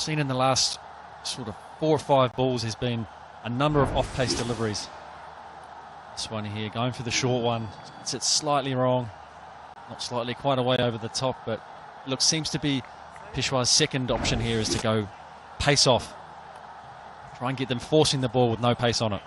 seen in the last sort of 4 or 5 balls has been a number of off-pace deliveries. This one here, going for the short one. It's slightly wrong. Not slightly, quite a way over the top, but look, seems to be Peshawar's second option here is to go pace off. Try and get them forcing the ball with no pace on it.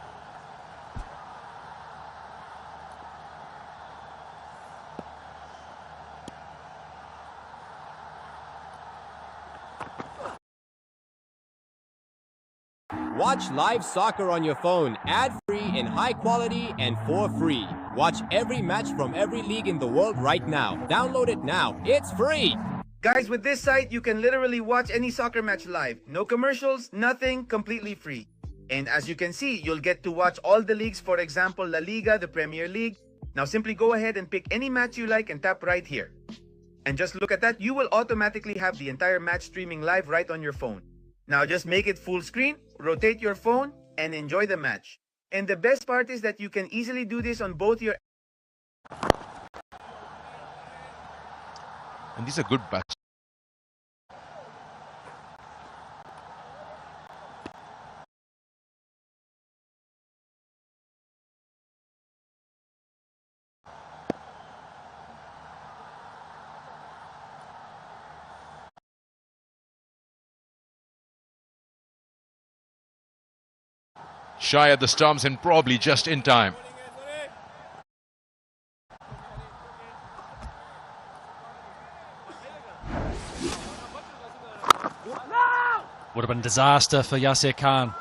Watch live soccer on your phone, ad-free, in high quality, and for free. Watch every match from every league in the world right now. Download it now. It's free! Guys, with this site, you can literally watch any soccer match live. No commercials, nothing, completely free. And as you can see, you'll get to watch all the leagues, for example, La Liga, the Premier League. Now simply go ahead and pick any match you like and tap right here. And just look at that, you will automatically have the entire match streaming live right on your phone. Now just make it full screen, rotate your phone, and enjoy the match. And the best part is that you can easily do this on both your... And these are good bats. Shy at the stumps and probably just in time. Would have been disaster for Yasir Khan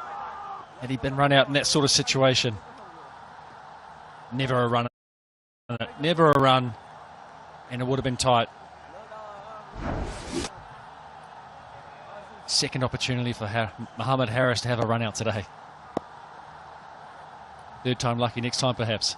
had he been run out in that sort of situation. Never a run, and it would have been tight. Second opportunity for Mohamed Harris to have a run out today. Third time lucky, next time perhaps.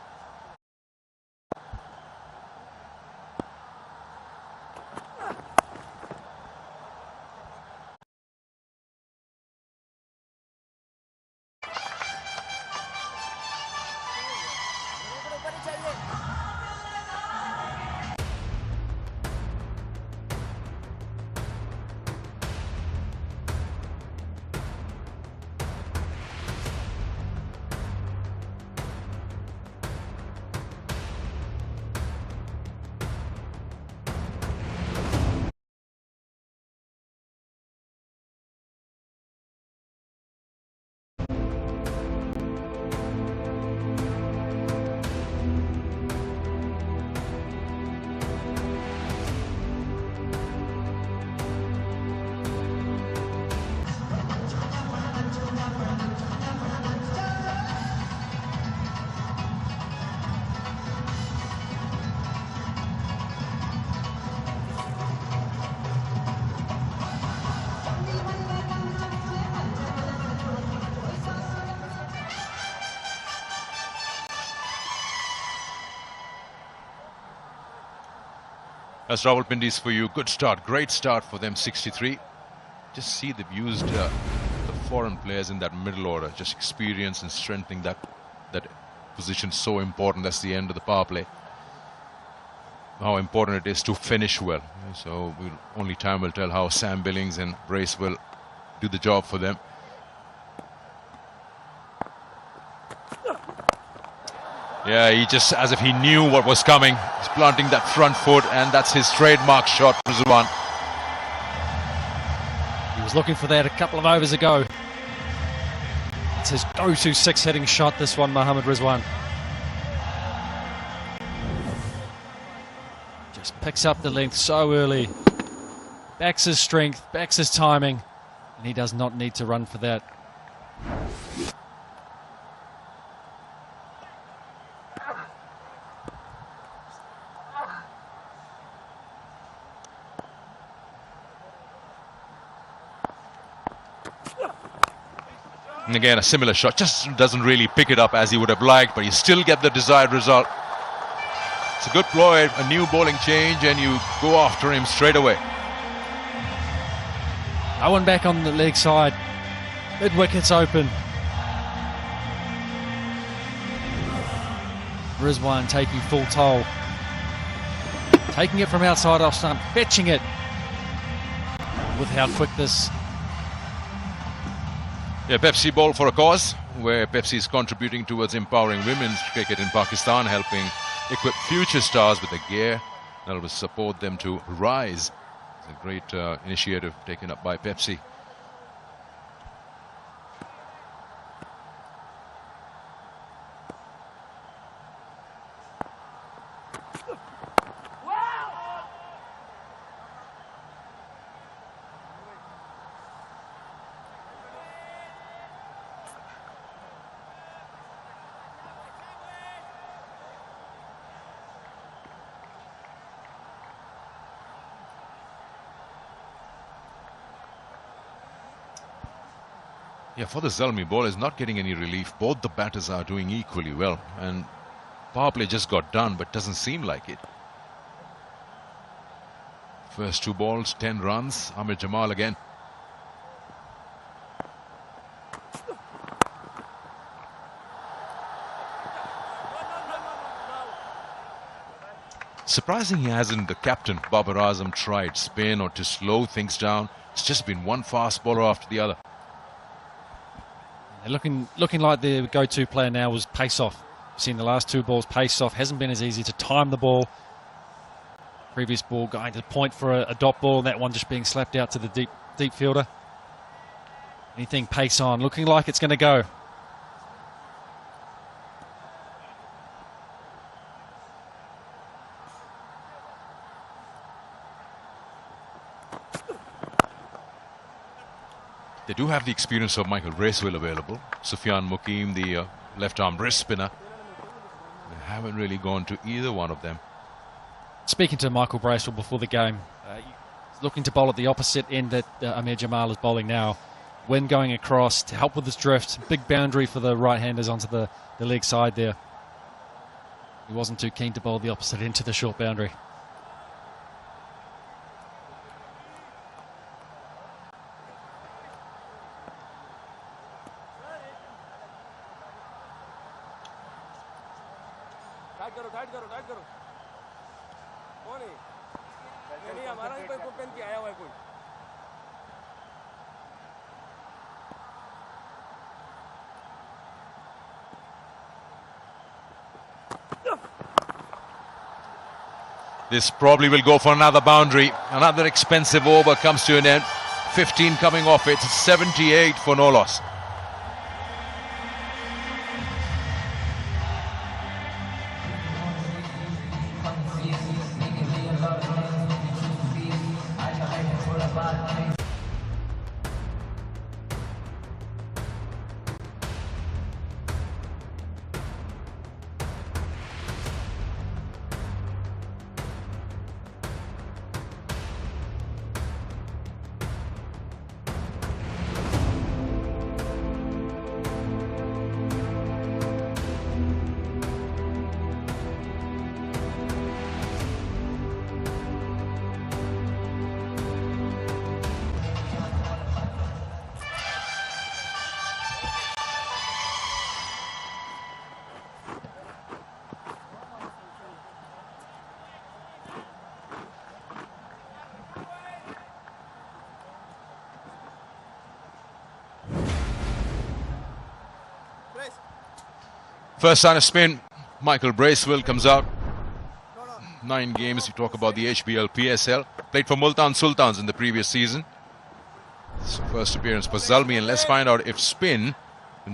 That's Rawalpindi's for you. Good start, great start for them, 63. Just see they've used the foreign players in that middle order. Just experience and strengthening that position so important. That's the end of the power play. How important it is to finish well. So only time will tell how Sam Billings and Brace will do the job for them. Yeah, he just, as if he knew what was coming. He's planting that front foot, and that's his trademark shot, Rizwan. He was looking for that a couple of overs ago. It's his go-to 6-hitting shot, this one, Mohammad Rizwan. Just picks up the length so early. Backs his strength, backs his timing, and he does not need to run for that. And again, a similar shot, just doesn't really pick it up as he would have liked, but you still get the desired result. It's a good ploy, a new bowling change, and you go after him straight away. Owen back on the leg side. Mid wickets open. Rizwan taking full toll. Taking it from outside off stump, fetching it with how quick this Yeah, Pepsi Ball for a Cause, where Pepsi is contributing towards empowering women's cricket in Pakistan, helping equip future stars with the gear that will support them to rise. It's a great initiative taken up by Pepsi. Yeah, for the Zalmi, ball is not getting any relief. Both the batters are doing equally well, and power play just got done, but doesn't seem like it. First 2 balls, 10 runs. Amir Jamal again. Surprising he hasn't, the captain, Babar Azam, tried spin or to slow things down. It's just been one fast bowler after the other. They're looking like the go-to player now was pace off. Seen the last 2 balls pace off. Hasn't been as easy to time the ball. Previous ball going to the point for a dot ball, and that one just being slapped out to the deep fielder. Anything pace on, looking like it's going to go. They do have the experience of Michael Bracewell available. Sufyan Mukim, the left-arm wrist spinner. They haven't really gone to either one of them. Speaking to Michael Bracewell before the game, looking to bowl at the opposite end that Amir Jamal is bowling now. When going across to help with this drift, big boundary for the right-handers onto the leg side there. He wasn't too keen to bowl the opposite end to the short boundary. This probably will go for another boundary. Another expensive over comes to an end. 15 coming off it. 78 for no loss. First sign of spin, Michael Bracewell comes out. 9 games, we talk about the HBL PSL. Played for Multan Sultans in the previous season. First appearance for Zalmi, and let's find out if spin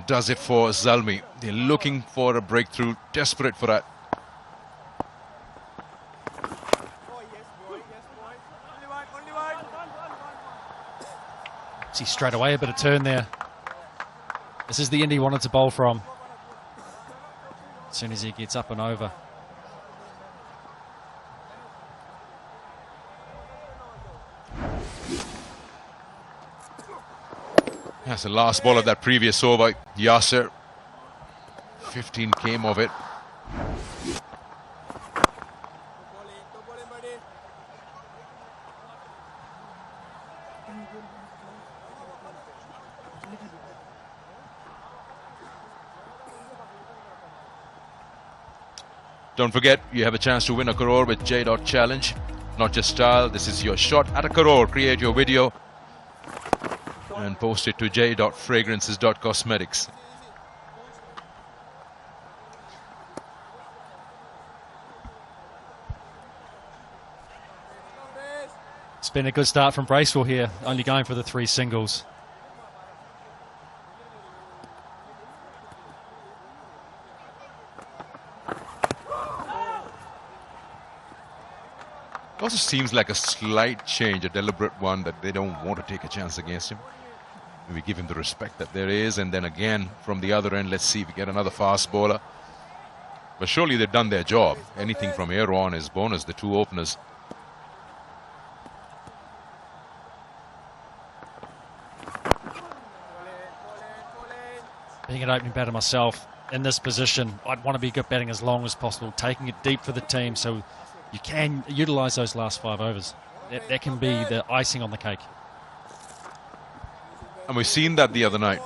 does it for Zalmi. They're looking for a breakthrough, desperate for that. See straight away a bit of turn there. This is the end he wanted to bowl from. As soon as he gets up and over. That's the last ball of that previous over. Yasser. 15 came of it. Don't forget, you have a chance to win a crore with J. Challenge. Not just style, this is your shot at a crore. Create your video. and post it to j.fragrances.cosmetics. It's been a good start from Bracewell here, only going for the 3 singles. It also seems like a slight change, a deliberate one, that they don't want to take a chance against him. We give him the respect that there is, and then again from the other end, let's see if we get another fast bowler. But surely they've done their job. Anything from here on is bonus, the 2 openers. Being an opening batter myself, in this position, I'd want to be good batting as long as possible, taking it deep for the team so you can utilise those last 5 overs. That can be the icing on the cake. And we've seen that the other night.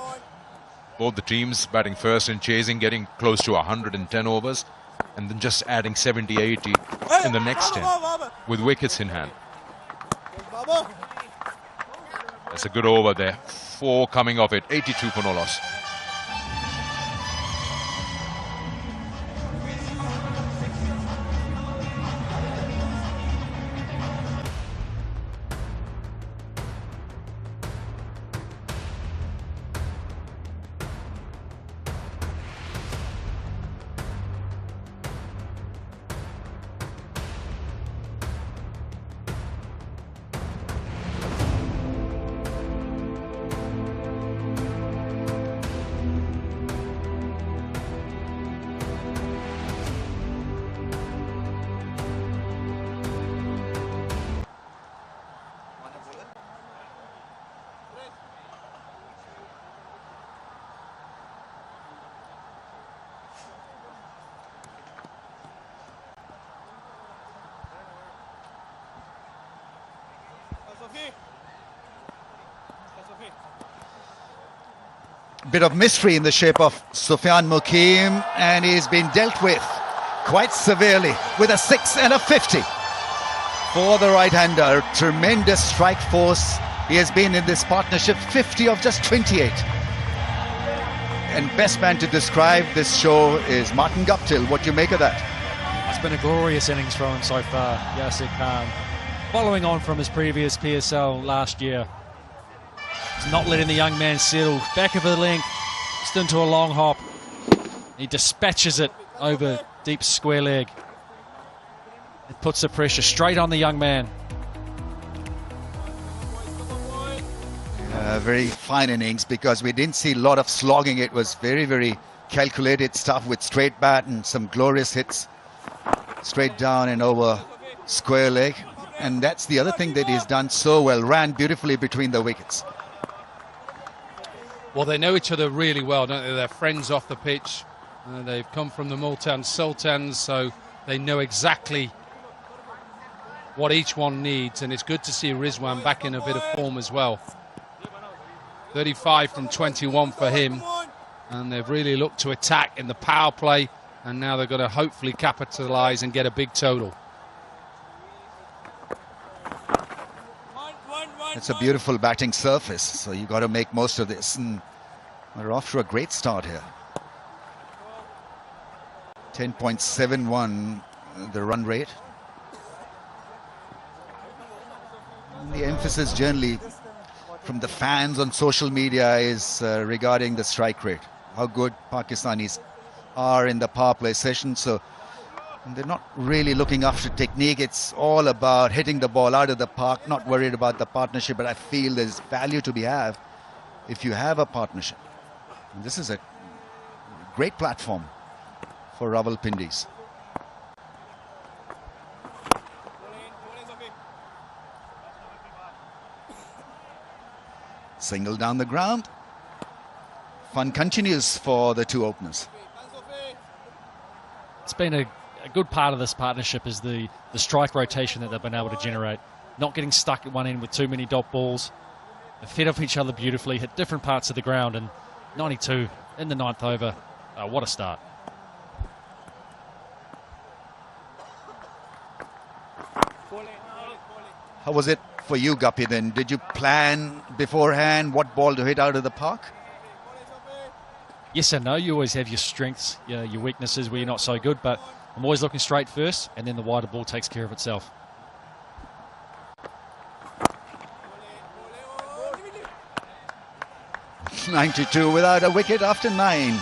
Both the teams batting first and chasing, getting close to 110 overs, and then just adding 70, 80 in the next 10 with wickets in hand. That's a good over there. 4 coming off it, 82 for no loss. Bit of mystery in the shape of Sufyan Mukim, and he's been dealt with quite severely with a 6 and a 50 for the right-hander. Tremendous strike force. He has been in this partnership 50 of just 28. And best man to describe this show is Martin Guptill. What do you make of that? It's been a glorious innings from him so far, Yasir Khan. Following on from his previous PSL last year. He's not letting the young man settle. Back of the length, just into a long hop. He dispatches it over deep square leg. It puts the pressure straight on the young man. Very fine innings, because we didn't see a lot of slogging. It was very, very calculated stuff with straight bat and some glorious hits straight down and over square leg. And that's the other thing that he's done so well. Ran beautifully between the wickets. Well, they know each other really well, don't they? They're friends off the pitch. They've come from the Multan Sultans, so they know exactly what each one needs. And it's good to see Rizwan back in a bit of form as well. 35 from 21 for him. And they've really looked to attack in the power play. And now they've got to hopefully capitalise and get a big total. It's a beautiful batting surface, so you've got to make most of this. And we're off to a great start here. 10.71 the run rate. And the emphasis generally from the fans on social media is regarding the strike rate. How good Pakistanis are in the power play session. So they're not really looking after technique. It's all about hitting the ball out of the park, not worried about the partnership. But I feel there's value to be had if you have a partnership. And this is a great platform for Rawalpindis. Single down the ground. Fun continues for the 2 openers. It's been a good part of this partnership is the strike rotation that they've been able to generate. Not getting stuck at one end with too many dot balls. They fed off each other beautifully, hit different parts of the ground, and 92 in the 9th over. What a start. How was it for you, Guppy, then? Did you plan beforehand what ball to hit out of the park? Yes and no. You always have your strengths, your weaknesses where you're not so good, but I'm always looking straight first, and then the wider ball takes care of itself. .92 without a wicket after 9.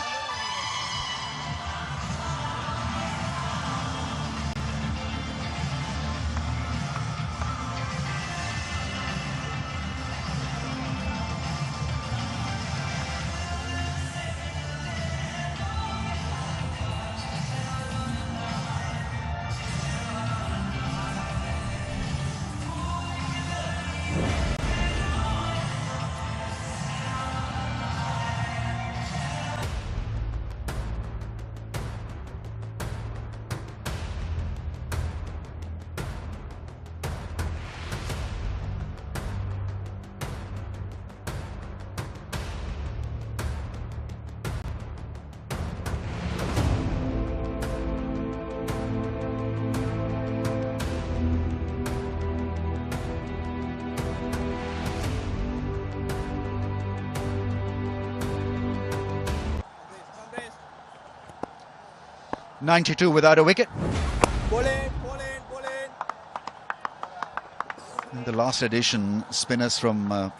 .92 without a wicket. In the last edition, spinners from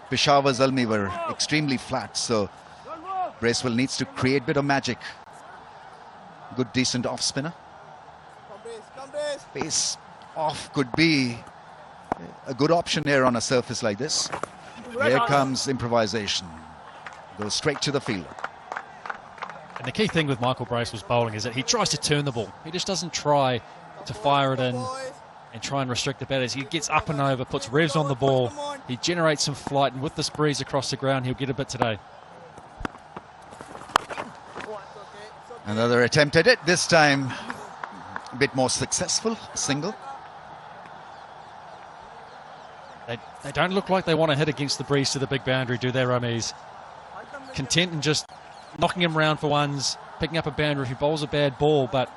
Peshawar Zalmi were extremely flat, so Bracewell needs to create a bit of magic. Good, decent off spinner. Pace off could be a good option here on a surface like this. Here comes improvisation. Goes straight to the fielder. And the key thing with Michael Bracewell's bowling is that he tries to turn the ball. He just doesn't try to fire it in and try and restrict the batters. He gets up and over, puts revs on the ball. He generates some flight, and with this breeze across the ground, he'll get a bit today. Another attempt at it, this time a bit more successful, single. They don't look like they want to hit against the breeze to the big boundary, do they, Rameez? Content in just knocking him around for ones, picking up a boundary if he bowls a bad ball, but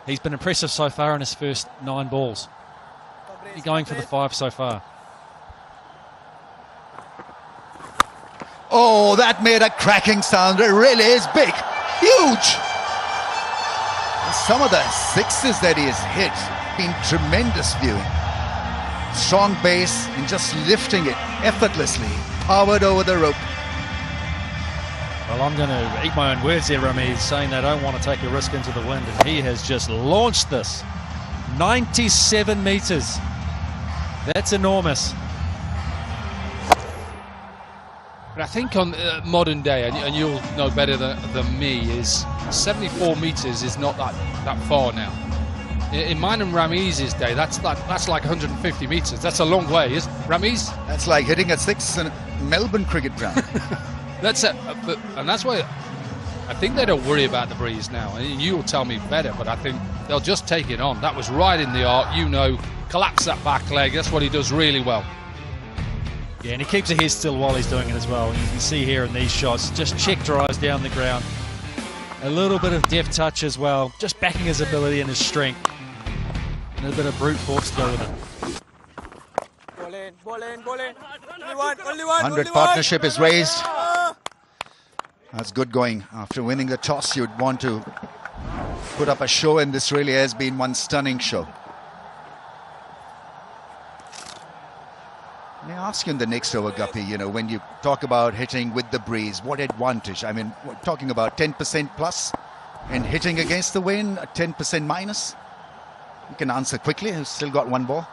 he's been impressive so far in his first 9 balls. He's going for the 5 so far. Oh, that made a cracking sound. It really is big, huge. Some of the 6s that he has hit been tremendous viewing. Strong base and just lifting it effortlessly, powered over the rope. Well, I'm going to eat my own words here, Rameez, saying they don't want to take a risk into the wind, and he has just launched this. 97 metres. That's enormous. But I think on modern day, and you'll know better than me, is 74 metres is not that far now. In mine and Rameez's day, that's like 150 metres. That's a long way, isn't it, Rameez? That's like hitting a 6 in a Melbourne cricket ground. That's it, and that's why I think they don't worry about the breeze now. And you'll tell me better, but I think they'll just take it on. That was right in the art, collapse that back leg. That's what he does really well. Yeah, and he keeps a head still while he's doing it as well. You can see here in these shots, just check drives down the ground. A little bit of deft touch as well, just backing his ability and his strength. And a bit of brute force to go with it. Ball in. Only one. 100 partnership is raised. That's good going. After winning the toss, you'd want to put up a show, and this really has been one stunning show. May I ask you in the next over, Guppy, when you talk about hitting with the breeze, what advantage? I mean, we're talking about 10% plus and hitting against the wind, 10% minus? You can answer quickly. You've still got 1 ball.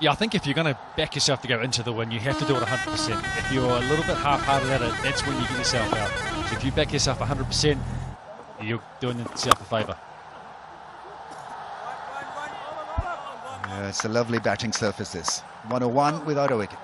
Yeah, I think if you're going to back yourself to go into the win, you have to do it 100%. If you're a little bit half-hearted at it, that's when you get yourself out. So if you back yourself 100%, you're doing yourself a favour. Yeah, it's a lovely batting surface, this. 101 without a wicket.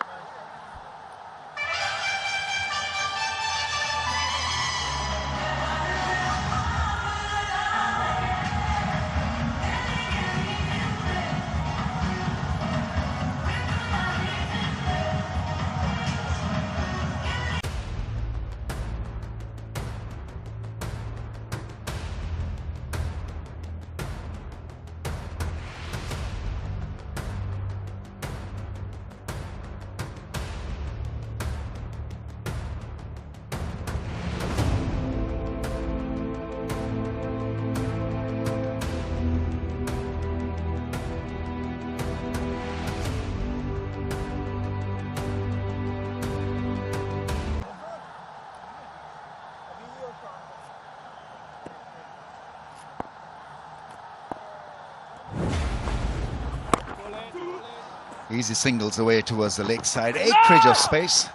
Easy singles away towards the leg side. Acreage of space.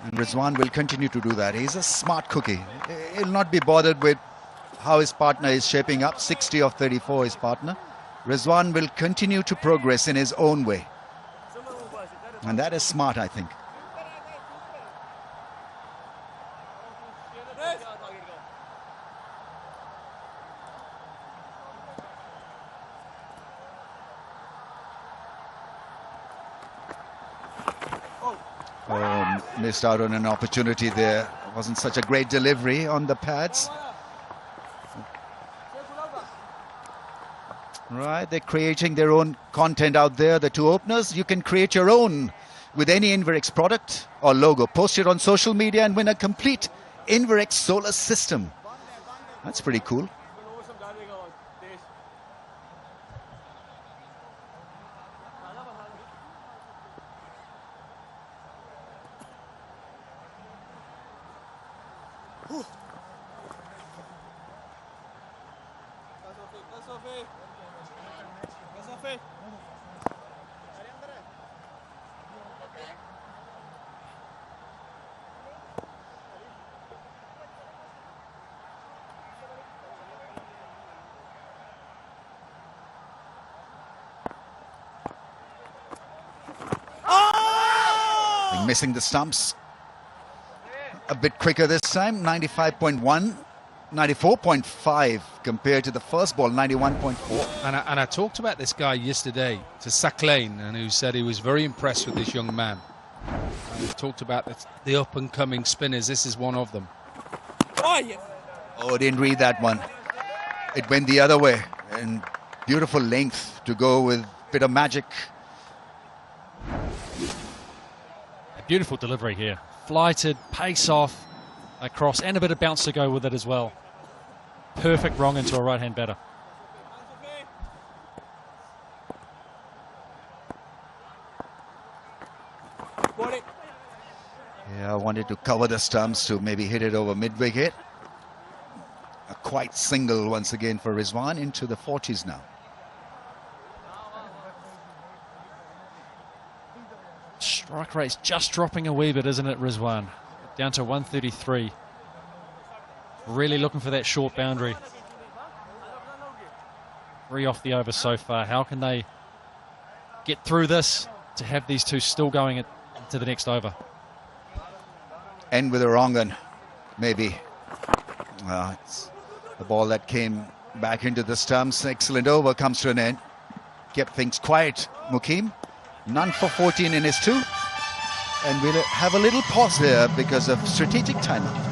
And Rizwan will continue to do that. He's a smart cookie. He'll not be bothered with how his partner is shaping up. 60 of 34 his partner. Rizwan will continue to progress in his own way. And that is smart, I think. Missed out on an opportunity there. Wasn't such a great delivery on the pads. Right, they're creating their own content out there, the two openers. You can create your own with any Inverex product or logo. Post it on social media and win a complete Inverex solar system. That's pretty cool. Missing the stumps a bit quicker this time. 95.1, 94.5 compared to the first ball, 91.4. And I talked about this guy yesterday to Saklain, and who said he was very impressed with this young man. And he talked about the up-and-coming spinners. This is one of them. Oh, didn't read that one. It went the other way. And beautiful length to go with a bit of magic. Beautiful delivery here. Flighted, pace off, across, and a bit of bounce to go with it as well. Perfect wrong into a right-hand batter. Yeah, I wanted to cover the stumps to maybe hit it over mid-wicket. A quite single once again for Rizwan, into the 40s now. Strike rate's just dropping a wee bit, isn't it, Rizwan? Down to 133. Really looking for that short boundary. 3 off the over so far. How can they get through this to have these two still going into the next over? End with a wrong one, maybe. It's the ball that came back into the stumps. Excellent over comes to an end. Kept things quiet, Mukim. None for 14 in his 2. And we'll have a little pause here because of strategic timeout.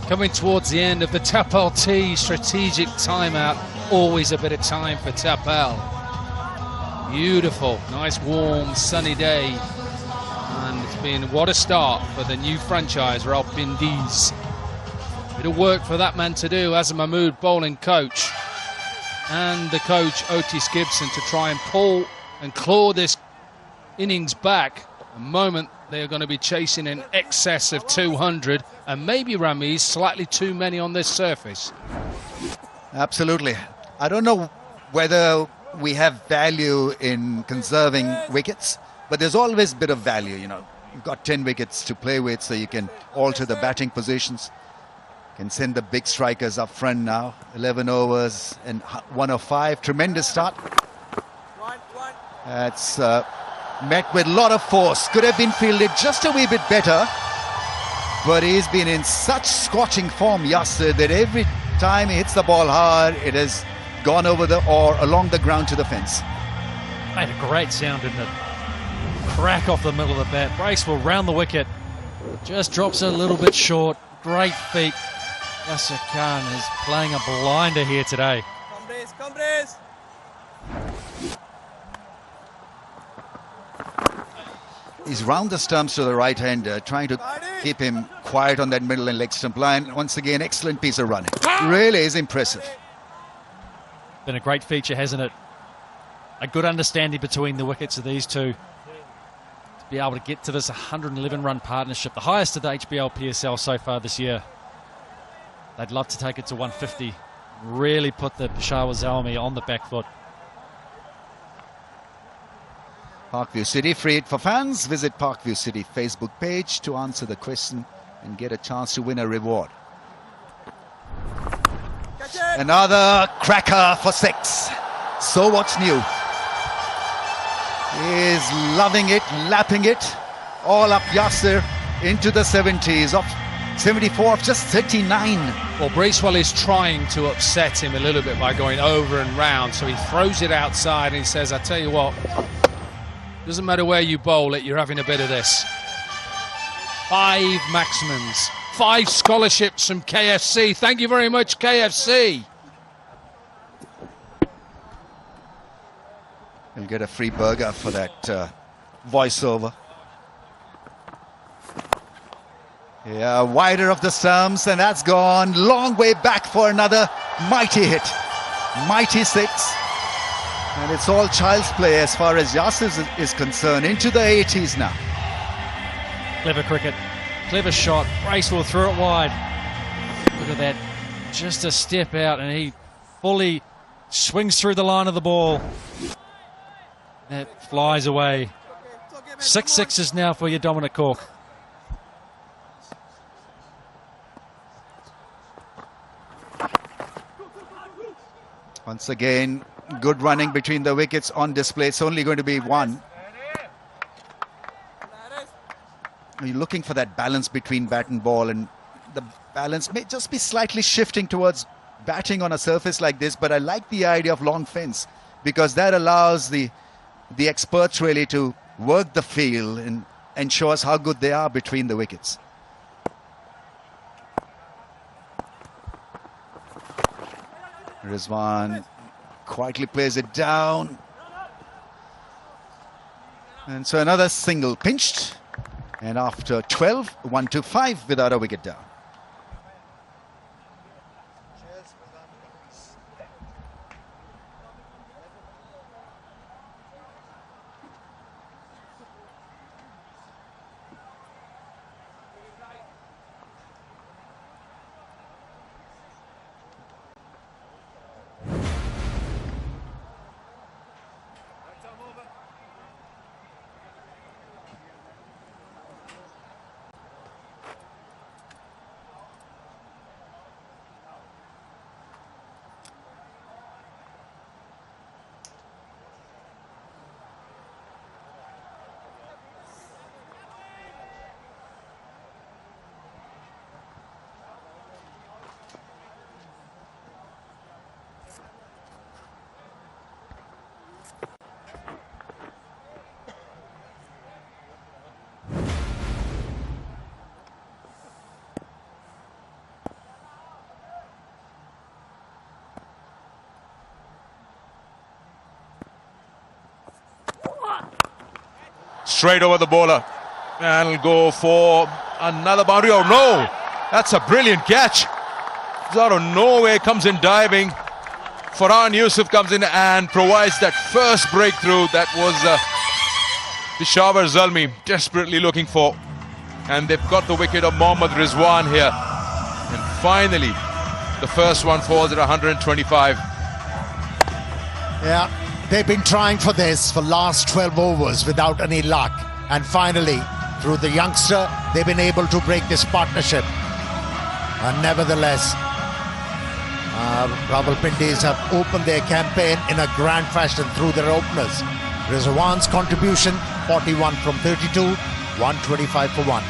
Coming towards the end of the Tapel T strategic timeout. Always a bit of time for Tapel. Beautiful, nice, warm, sunny day. And it's been what a start for the new franchise, Rawalpindi. Bit of work for that man to do as a Mahmood bowling coach. And the coach, Otis Gibson, to try and pull and claw this innings back. The moment they are going to be chasing in excess of 200, and maybe Ramiz slightly too many on this surface. Absolutely. I don't know whether we have value in conserving wickets, but there's always a bit of value, you know. You've got 10 wickets to play with, so you can alter the batting positions. You can send the big strikers up front now. 11 overs and 105. Tremendous start. That's met with a lot of force. Could have been fielded just a wee bit better, but he's been in such scorching form, Yasser, that every time he hits the ball hard, it has gone over the or along the ground to the fence. Made a great sound, didn't it? Crack off the middle of the bat. Bracewell round the wicket. Just drops it a little bit short. Great feet. Yasser Khan is playing a blinder here today. Come brace. He's round the stumps to the right-hander, trying to keep him quiet on that middle and leg stump line. Once again, excellent piece of running. Really is impressive. Been a great feature, hasn't it? A good understanding between the wickets of these two. To be able to get to this 111-run partnership, the highest of the HBL PSL so far this year. They'd love to take it to 150. Really put the Peshawar Zalmi on the back foot. Parkview City, free for fans. Visit Parkview City Facebook page to answer the question and get a chance to win a reward. Another cracker for 6. So what's new? He's loving it, lapping it. All up Yasser into the 70s, of 74 of just 39. Well, Bracewell is trying to upset him a little bit by going over and round, so he throws it outside and he says, I tell you what, doesn't matter where you bowl it, you're having a bit of this. 5 maximums, 5 scholarships from KFC. Thank you very much, KFC. He'll get a free burger for that voiceover. Yeah, wider of the stumps, and that's gone. Long way back for another mighty hit. Mighty 6. And it's all child's play as far as Yasser is concerned. Into the 80s now. Clever cricket. Clever shot. Bracewell threw it wide. Look at that. Just a step out, and he fully swings through the line of the ball. That flies away. 6 sixes now for your Dominic Cork. Once again, good running between the wickets on display. It's only going to be 1. You're looking for that balance between bat and ball, and the balance may just be slightly shifting towards batting on a surface like this, but I like the idea of long fence because that allows the experts really to work the field and ensures how good they are between the wickets. Rizwan quietly plays it down. And so another single pinched. And after 12, 1-5 without a wicket down. straight over the bowler. And will go for another boundary. Oh no! That's a brilliant catch. It's out of nowhere, comes in diving. Farhan Yusuf comes in and provides that first breakthrough that was Peshawar Zalmi desperately looking for. And they've got the wicket of Mohammad Rizwan here. And finally, the first one falls at 125. Yeah, they've been trying for this for last 12 overs without any luck. And finally, through the youngster, they've been able to break this partnership. And nevertheless, Rawalpindis have opened their campaign in a grand fashion through their openers. Rizwan's contribution, 41 from 32, 125 for 1.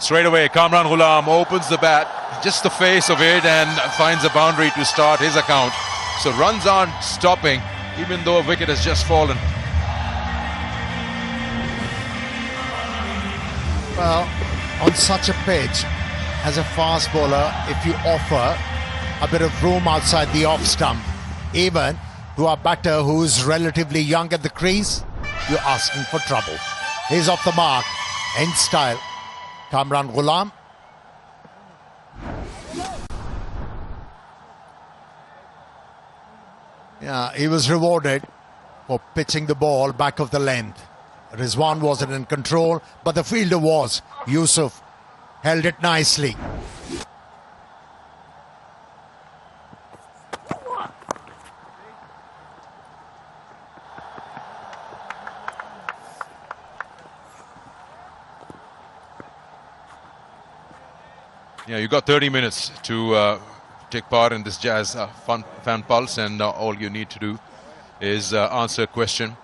Straight away, Kamran Ghulam opens the bat, just the face of it, and finds a boundary to start his account. So runs aren't stopping, even though a wicket has just fallen. Well, on such a pitch, as a fast bowler, if you offer a bit of room outside the off stump, even to a batter who's relatively young at the crease, you're asking for trouble. He's off the mark, in style. Kamran Ghulam. Yeah, he was rewarded for pitching the ball back of the length. Rizwan wasn't in control, but the fielder was. Yusuf held it nicely. Yeah, you got 30 minutes to take part in this Jazz fan pulse, and all you need to do is answer a question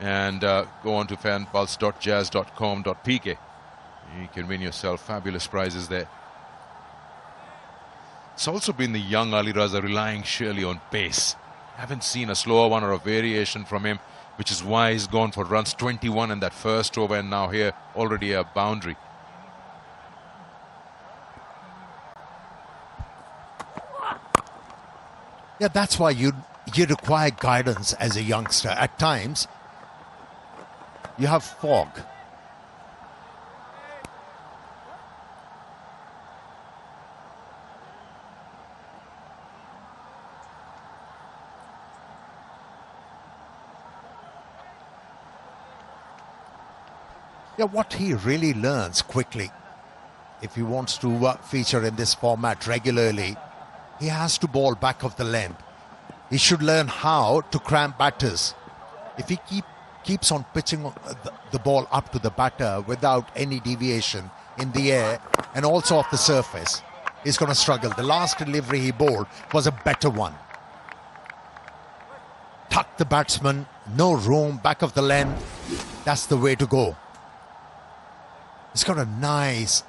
and go on to fanpulse.jazz.com.pk. You can win yourself fabulous prizes there. It's also been the young Ali Raza relying surely on pace. Haven't seen a slower one or a variation from him, which is why he's gone for runs 21 in that first over, and now here already a boundary. Yeah, that's why you require guidance as a youngster. At times, you have fog. Yeah, what he really learns quickly, if he wants to feature in this format regularly, he has to bowl back of the length. He should learn how to cramp batters. If he keeps on pitching the ball up to the batter without any deviation in the air and also off the surface, he's going to struggle. The last delivery he bowled was a better one. Tuck the batsman, no room, back of the length. That's the way to go. He's got a nice,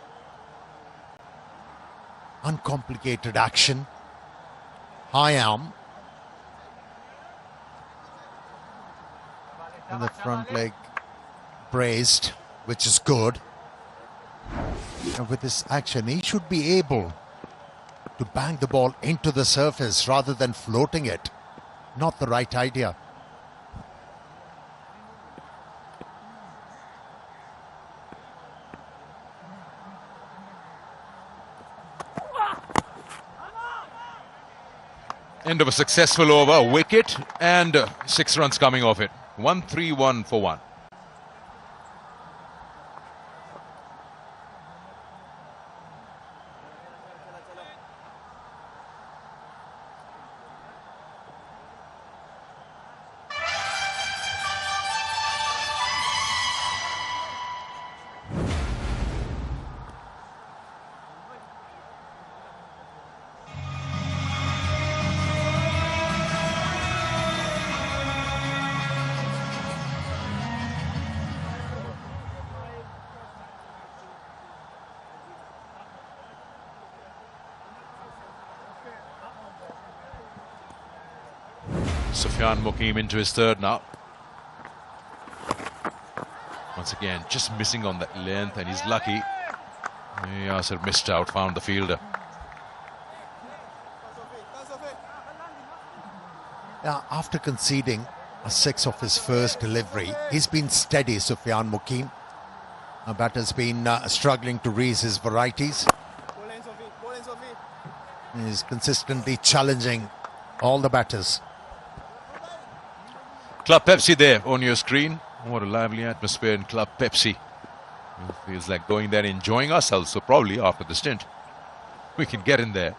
uncomplicated action. High arm. And the front leg braced, which is good. And with this action, he should be able to bang the ball into the surface rather than floating it. Not the right idea. End of a successful over, a wicket, and 6 runs coming off it. 1-3-1 for 1. Sufyan Mukim into his third now. Once again, just missing on that length, and he's lucky. Yasser missed out, found the fielder. Now, after conceding a 6 of his first delivery, he's been steady, Sufyan Mukim. Our batter's been struggling to raise his varieties. He's consistently challenging all the batters. Club Pepsi there on your screen. What a lively atmosphere in Club Pepsi. It feels like going there enjoying ourselves. So probably after the stint, we can get in there.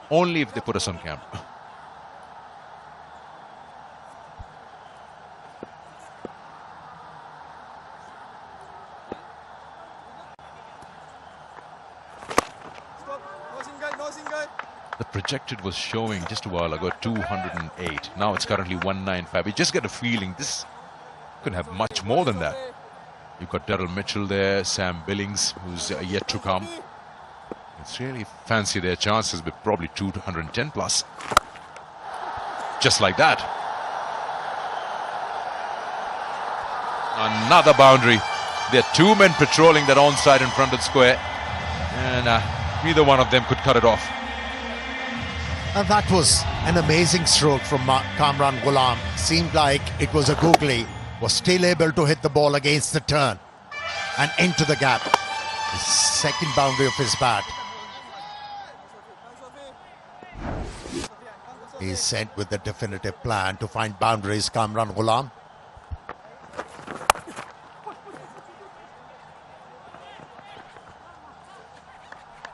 Only if they put us on camera. The projected was showing just a while ago 208. Now it's currently 195. You just get a feeling this could have much more than that. You've got Daryl Mitchell there, Sam Billings, who's yet to come. It's really fancy their chances with probably 210 plus. Just like that. Another boundary. There are 2 men patrolling that onside in front of the square. And neither one of them could cut it off. And that was an amazing stroke from Kamran Ghulam. Seemed like it was a googly. Was still able to hit the ball against the turn and into the gap. The second boundary of his bat. He's sent with the definitive plan to find boundaries, Kamran Ghulam.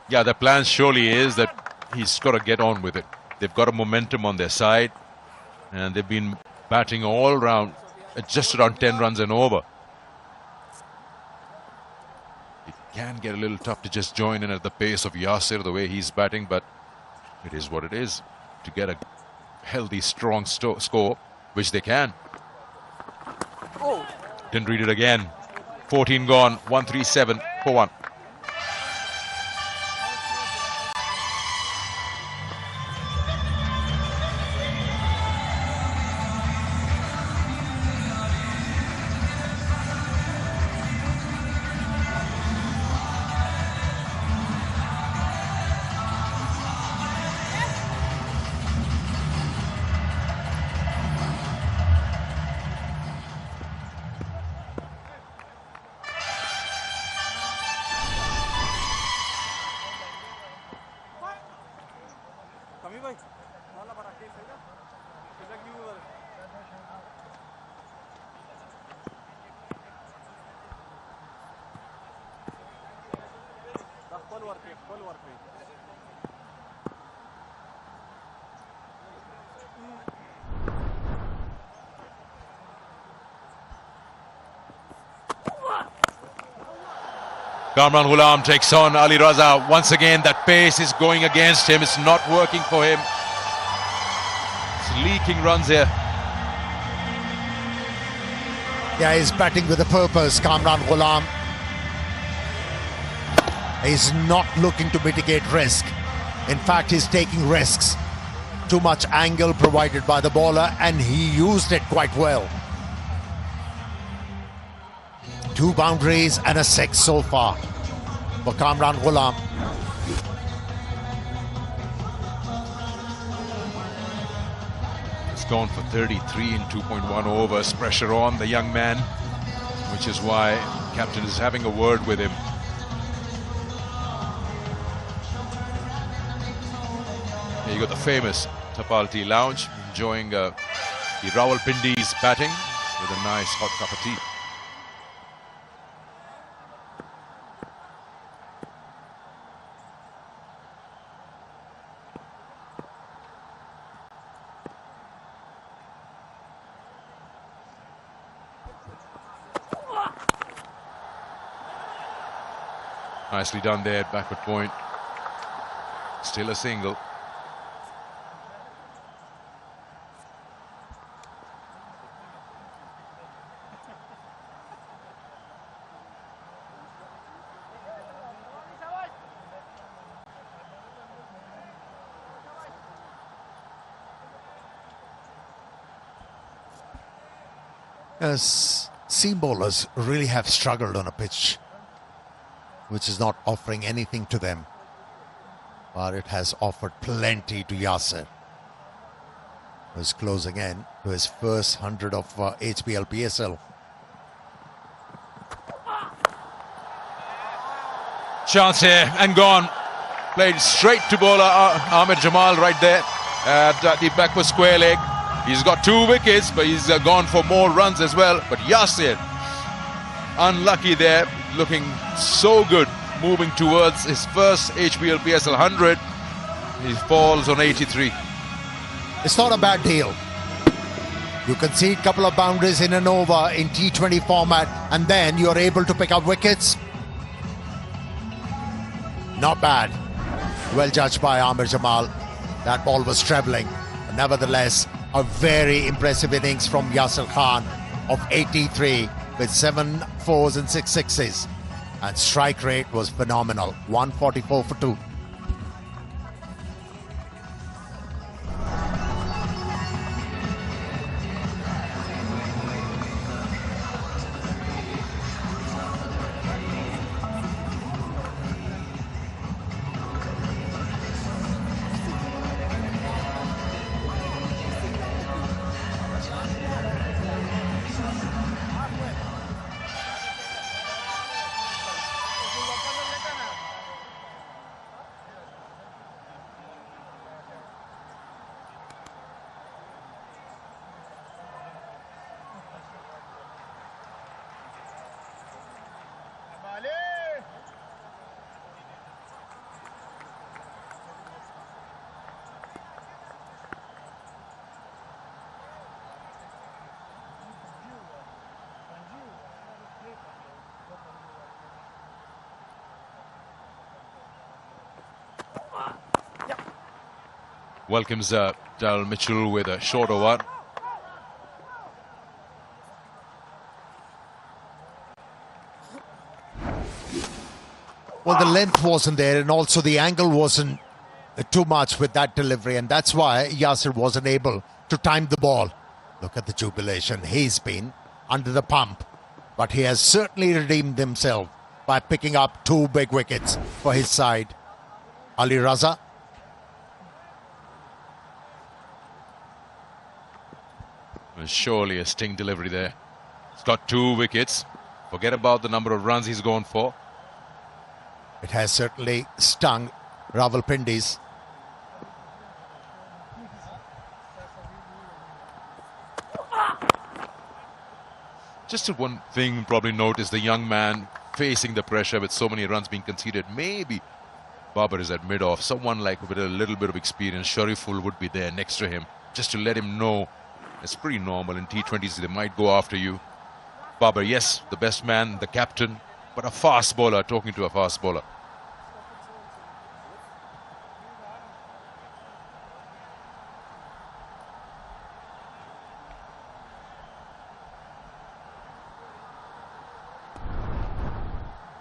Yeah, the plan surely is that he's got to get on with it. They've got a momentum on their side, and they've been batting all round, just around 10 runs and over. It can get a little tough to just join in at the pace of Yasser, the way he's batting, but it is what it is. To get a healthy, strong score, which they can. Didn't read it again. 14 gone, 137 for 1. Kamran Ghulam takes on Ali Raza. Once again, that pace is going against him. It's not working for him. It's leaking runs here. Yeah, he's batting with a purpose, Kamran Ghulam. He's not looking to mitigate risk. In fact, he's taking risks. Too much angle provided by the bowler, and he used it quite well. 2 boundaries and a 6 so far for Kamran Ghulam. He's gone for 33 in 2.1 overs. Pressure on the young man, which is why captain is having a word with him. Here you got the famous Tapalti Lounge, enjoying the Rawalpindi's batting with a nice hot cup of tea. Nicely done there, backward point. Still a single. As seam bowlers really have struggled on a pitch which is not offering anything to them, but it has offered plenty to Yasir, who's closing in to his first 100 of HBL PSL. Chance here and gone. Played straight to bowler Ahmed Jamal right there at the backward square leg. He's got 2 wickets, but he's gone for more runs as well. But Yasir, unlucky there, looking so good, moving towards his first HBL PSL 100. He falls on 83. It's not a bad deal. You concede a couple of boundaries in an over in T20 format, and then you're able to pick up wickets. Not bad. Well judged by Amir Jamal. That ball was travelling. Nevertheless, a very impressive innings from Yasir Khan of 83 with 7 fours and 6 sixes. And strike rate was phenomenal, 144 for 2. Welcomes Dal Mitchell with a shorter one. Well, the length wasn't there, and also the angle wasn't too much with that delivery, and that's why Yasir wasn't able to time the ball. Look at the jubilation. He's been under the pump, but he has certainly redeemed himself by picking up 2 big wickets for his side. Ali Raza. Surely a sting delivery there. He's got 2 wickets. Forget about the number of runs he's gone for. It has certainly stung Rawalpindi's. Just one thing probably note is the young man facing the pressure with so many runs being conceded. Maybe Babar is at mid-off. Someone like with a little bit of experience, Shariful would be there next to him, just to let him know. It's pretty normal in T20s, they might go after you. Babar, yes, the best man, the captain, but a fast bowler, talking to a fast bowler.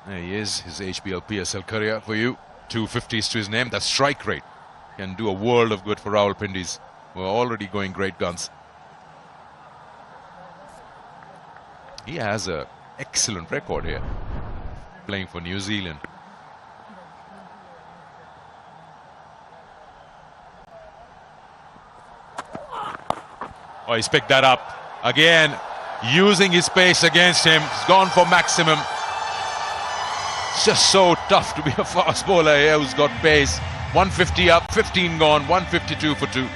There he is, his HBL PSL career for you. 250s to his name. That strike rate can do a world of good for Rawalpindis. We're already going great guns. He has an excellent record here, playing for New Zealand. Oh, he's picked that up. Again, using his pace against him. He's gone for maximum. It's just so tough to be a fast bowler here who's got pace. 150 up, 15 gone, 152 for 2.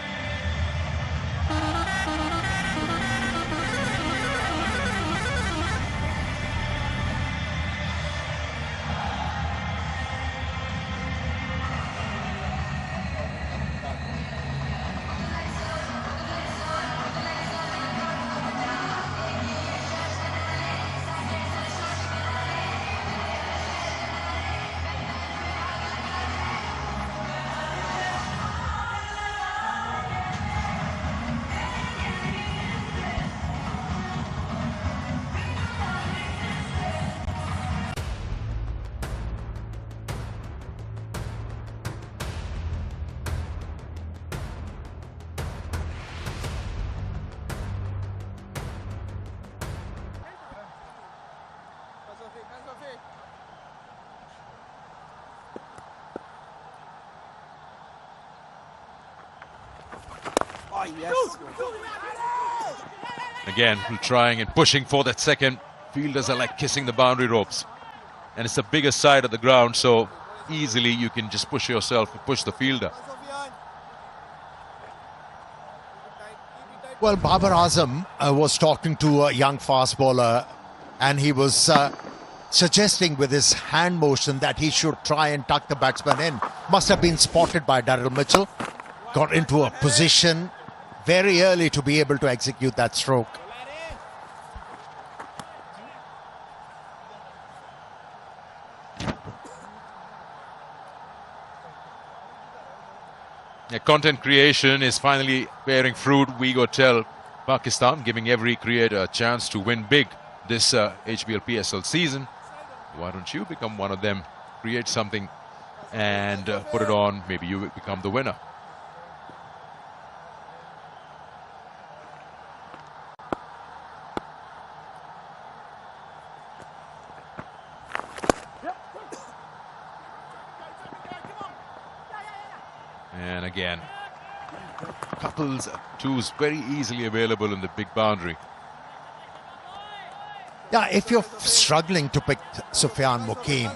Yes. Again, trying and pushing for that second. Fielders are like kissing the boundary ropes. And it's the bigger side of the ground, so easily you can just push yourself and push the fielder. Well, Babar Azam was talking to a young fast bowler, and he was suggesting with his hand motion that he should try and tuck the batsman in. Must have been spotted by Daryl Mitchell. Got into a position very early to be able to execute that stroke. Yeah, content creation is finally bearing fruit. We go tell Pakistan, giving every creator a chance to win big this HBL PSL season. Why don't you become one of them? Create something and put it on. Maybe you become the winner. And again, couples, twos very easily available in the big boundary. Yeah, if you're struggling to pick Sufyan Mukim,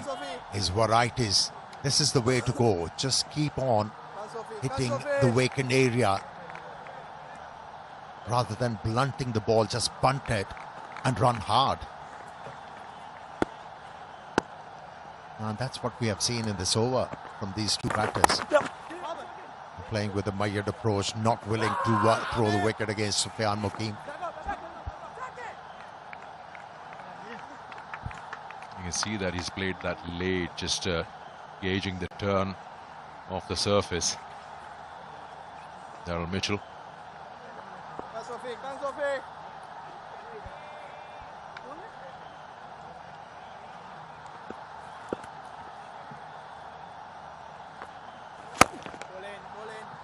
his varieties, this is the way to go. Just keep on hitting the vacant area rather than blunting the ball. Just bunt it and run hard. And that's what we have seen in this over from these two batters. Playing with a measured approach, not willing to throw the wicket against Sufyan Mukim. You can see that he's played that late, just gauging the turn off the surface. Daryl Mitchell.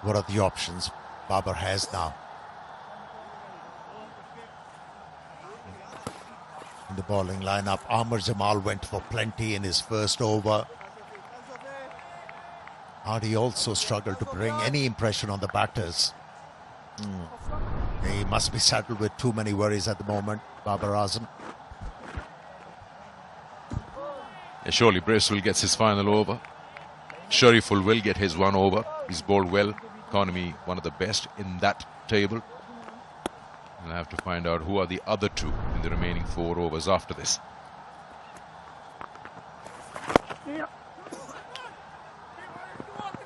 What are the options Babar has now? In the bowling lineup, Amar Jamal went for plenty in his first over. Hardy also struggled to bring any impression on the batters. He must be saddled with too many worries at the moment, Babar Azam. Yeah, surely Bracewell gets his final over. Shariful will get his one over. He's bowled well. Economy, one of the best in that table. We'll have to find out who are the other two in the remaining 4 overs after this.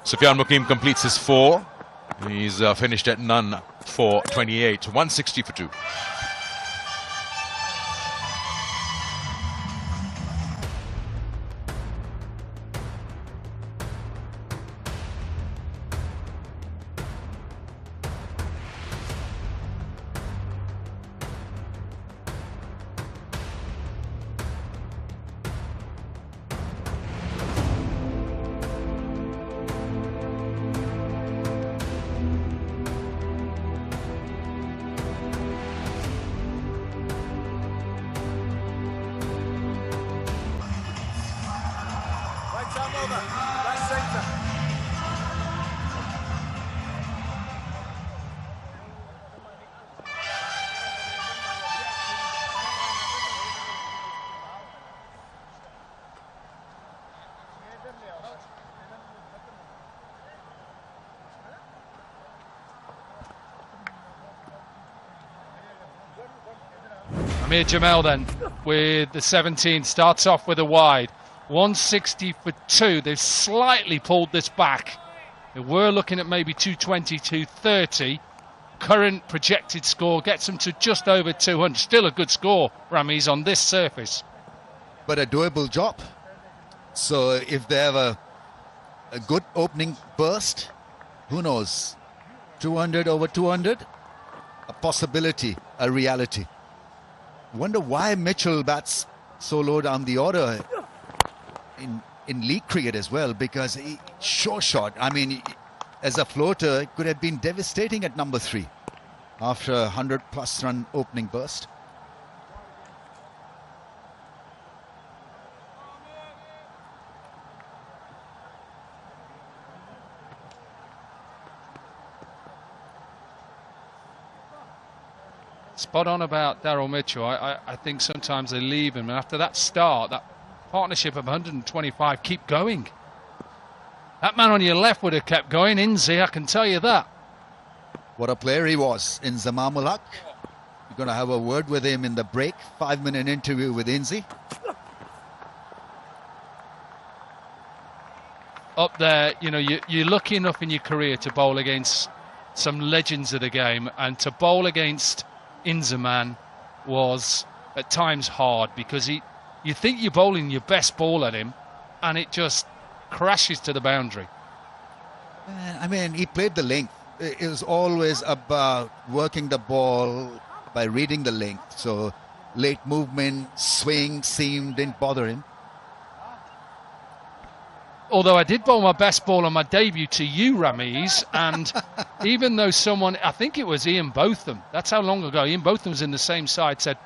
Sufyan Mukim completes his 4. He's finished at none for 28. 160 for 2. Amir Jamel then with the 17, starts off with a wide. 160 for 2. They've slightly pulled this back. They were looking at maybe 220, 230. Current projected score gets them to just over 200. Still a good score, Ramiz, on this surface. But a doable job. So if they have a good opening burst, who knows? 200 over 200? A possibility, a reality. Wonder why Mitchell bats so low down the order in league cricket as well, because he sure shot. I mean, as a floater, it could have been devastating at number 3 after a 100+ run opening burst. spot on about Daryl Mitchell. I think sometimes they leave him, and after that start, that partnership of 125, keep going. That man on your left would have kept going, Inzi, I can tell you that. What a player he was in Zamamulak. We're going to have a word with him in the break. 5-minute interview with Inzi. Up there, you know, you're lucky enough in your career to bowl against some legends of the game, and to bowl against Inzamam was at times hard, because you think you're bowling your best ball at him and it just crashes to the boundary. I mean, he played the length. It was always about working the ball by reading the length. So late movement, swing, seam didn't bother him. Although I did bowl my best ball on my debut to you, Ramiz, and even though someone, I think it was Ian Botham, that's how long ago, Ian Botham was in the same side, said,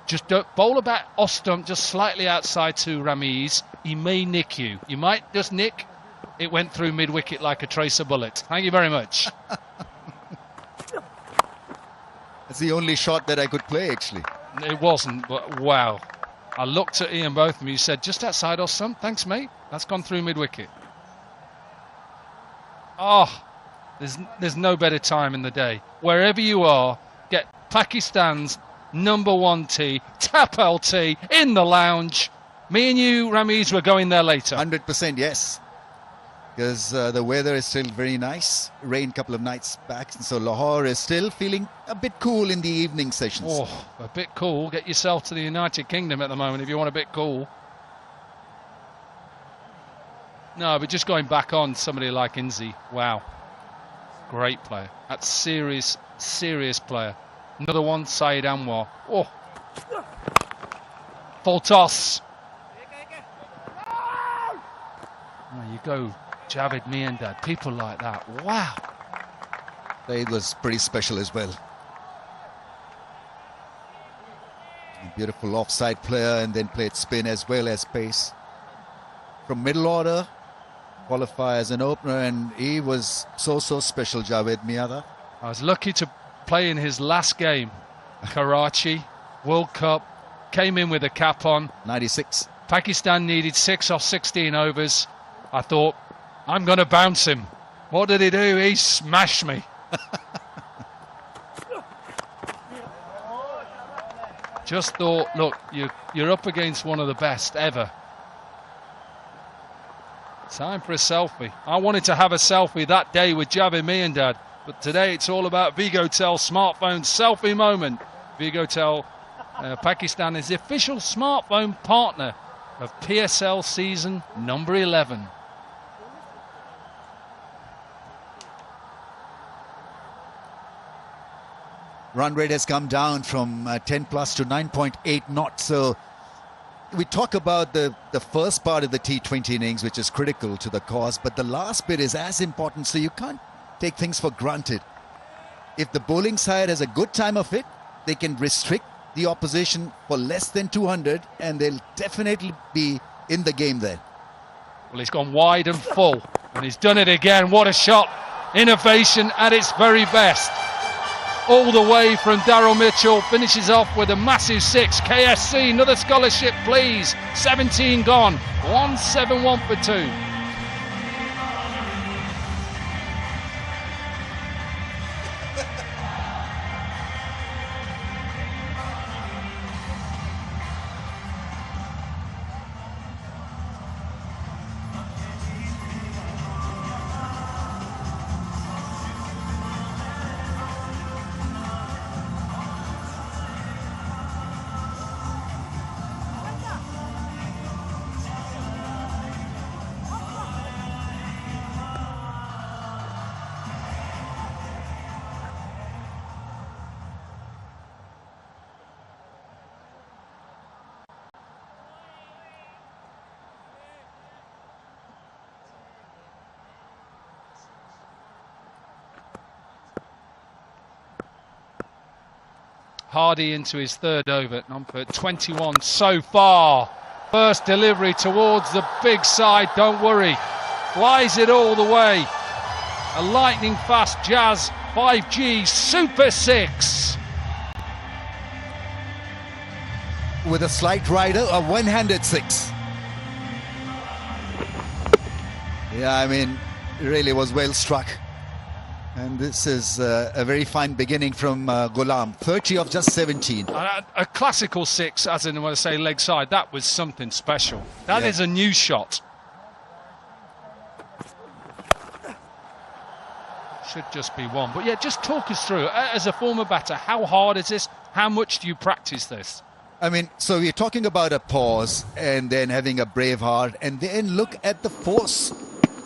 just don't bowl about off stump, just slightly outside to Ramiz, he may nick you. You might just nick. It went through mid-wicket like a tracer bullet. Thank you very much. That's the only shot that I could play, actually. It wasn't, but wow. I looked at Ian Botham, he said, just outside off stump, thanks mate. That's gone through mid-wicket. Oh, there's no better time in the day. Wherever you are, get Pakistan's #1 tee, Tapel tee, in the lounge. Me and you, Ramiz, were going there later. 100% yes. Because the weather is still very nice. Rain a couple of nights back. And so Lahore is still feeling a bit cool in the evening sessions. Oh, a bit cool. Get yourself to the United Kingdom at the moment if you want a bit cool. No, but just going back on somebody like Inzi. Wow. Great player. That's serious player. Another one, Saeed Anwar. Oh. Full toss. There you go. Javed Miandad. People like that. Wow. It was pretty special as well. A beautiful offside player, and then played spin as well as pace. From middle order, qualify as an opener, and he was so special, Javed Miandad. I was lucky to play in his last game. Karachi, World Cup, came in with a cap on. 96. Pakistan needed 6 off 16 overs. I thought, I'm going to bounce him. What did he do? He smashed me. Just thought, look, you're up against one of the best ever. Time for a selfie. I wanted to have a selfie that day with Javed Miandad, but today it's all about Vigotel smartphone selfie moment. Vigotel, Pakistan is the official smartphone partner of PSL season number 11. Run rate has come down from 10 plus to 9.8 knots. So we talk about the first part of the T20 innings, which is critical to the cause, but the last bit is as important. So you can't take things for granted. If the bowling side has a good time of it, they can restrict the opposition for less than 200, and they'll definitely be in the game then. Well, he's gone wide and full, and he's done it again. What a shot. Innovation at its very best. All the way from Daryl Mitchell, finishes off with a massive 6. KSC, another scholarship, please. 17 gone. 171 for 2. Hardy into his third over, number 21 so far. First delivery towards the big side, don't worry. Flies it all the way. A lightning fast Jazz 5G Super 6. with a slight rider, a one-handed 6. Yeah, I mean, really was well struck. And this is a very fine beginning from Ghulam. 30 of just 17. A classical 6, as in when I say leg side, that was something special. That is a new shot. Should just be 1. But yeah, just talk us through, as a former batter, how hard is this? How much do you practice this? I mean, so we're talking about a pause and then having a brave heart and then look at the force.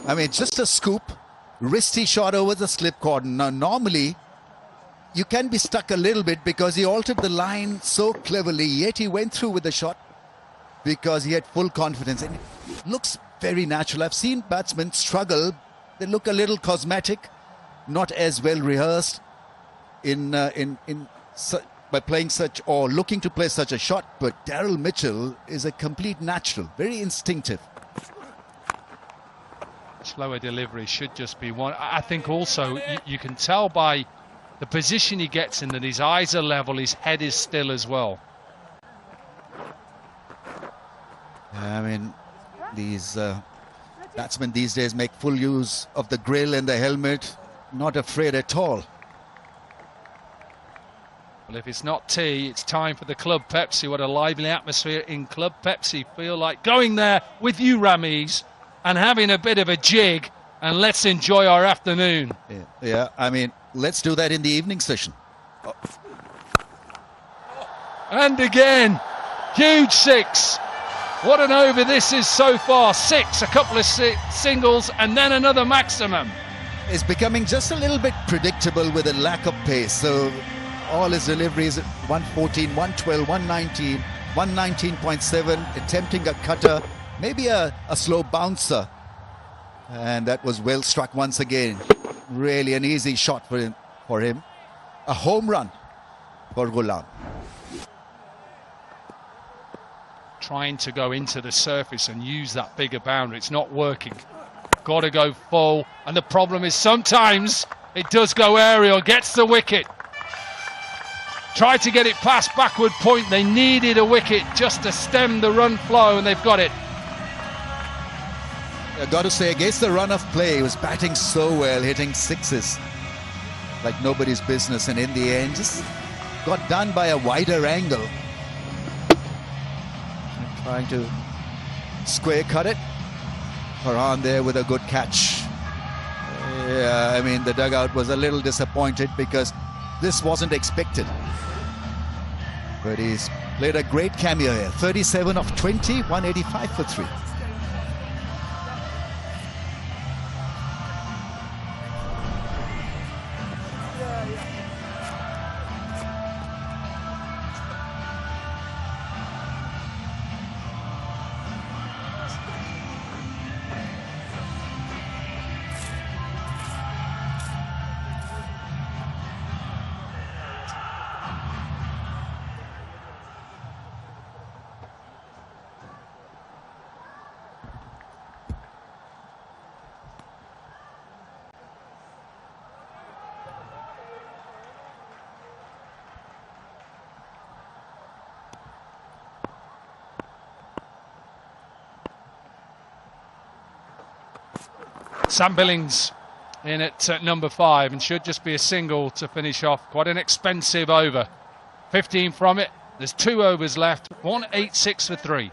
I mean, just a scoop, wristy shot over the slip cordon. Now, normally, you can be stuck a little bit because he altered the line so cleverly, yet he went through with the shot because he had full confidence. And it looks very natural. I've seen batsmen struggle. They look a little cosmetic, not as well rehearsed by playing such or looking to play such a shot. But Daryl Mitchell is a complete natural, very instinctive. Slower delivery should just be 1. I think also you can tell by the position he gets in that his eyes are level, his head is still as well. I mean, these batsmen these days make full use of the grill and the helmet, not afraid at all. Well, if it's not tea, it's time for the Club Pepsi. What a lively atmosphere in Club Pepsi. Feel like going there with you, Ramiz, and having a bit of a jig, and let's enjoy our afternoon. Yeah, I mean, let's do that in the evening session. Oh. And again, huge 6. What an over this is so far. 6, a couple of singles, and then another maximum. It's becoming just a little bit predictable with a lack of pace. So all his deliveries at 114, 112, 119, 119.7, attempting a cutter, maybe a slow bouncer. And that was well struck once again. Really an easy shot for him. A home run for Ghulam. Trying to go into the surface and use that bigger boundary. It's not working. Got to go full. And the problem is sometimes it does go aerial, gets the wicket. Tried to get it past backward point. They needed a wicket just to stem the run flow, and they've got it. I've got to say, against the run of play, he was batting so well, hitting 6s like nobody's business, and in the end just got done by a wider angle. And trying to square cut it. Farhan there with a good catch. Yeah, I mean, the dugout was a little disappointed because this wasn't expected. But he's played a great cameo here. 37 of 20, 185 for 3. Sam Billings in at number 5, and should just be a single to finish off. Quite an expensive over. 15 from it. There's 2 overs left. 186 for 3.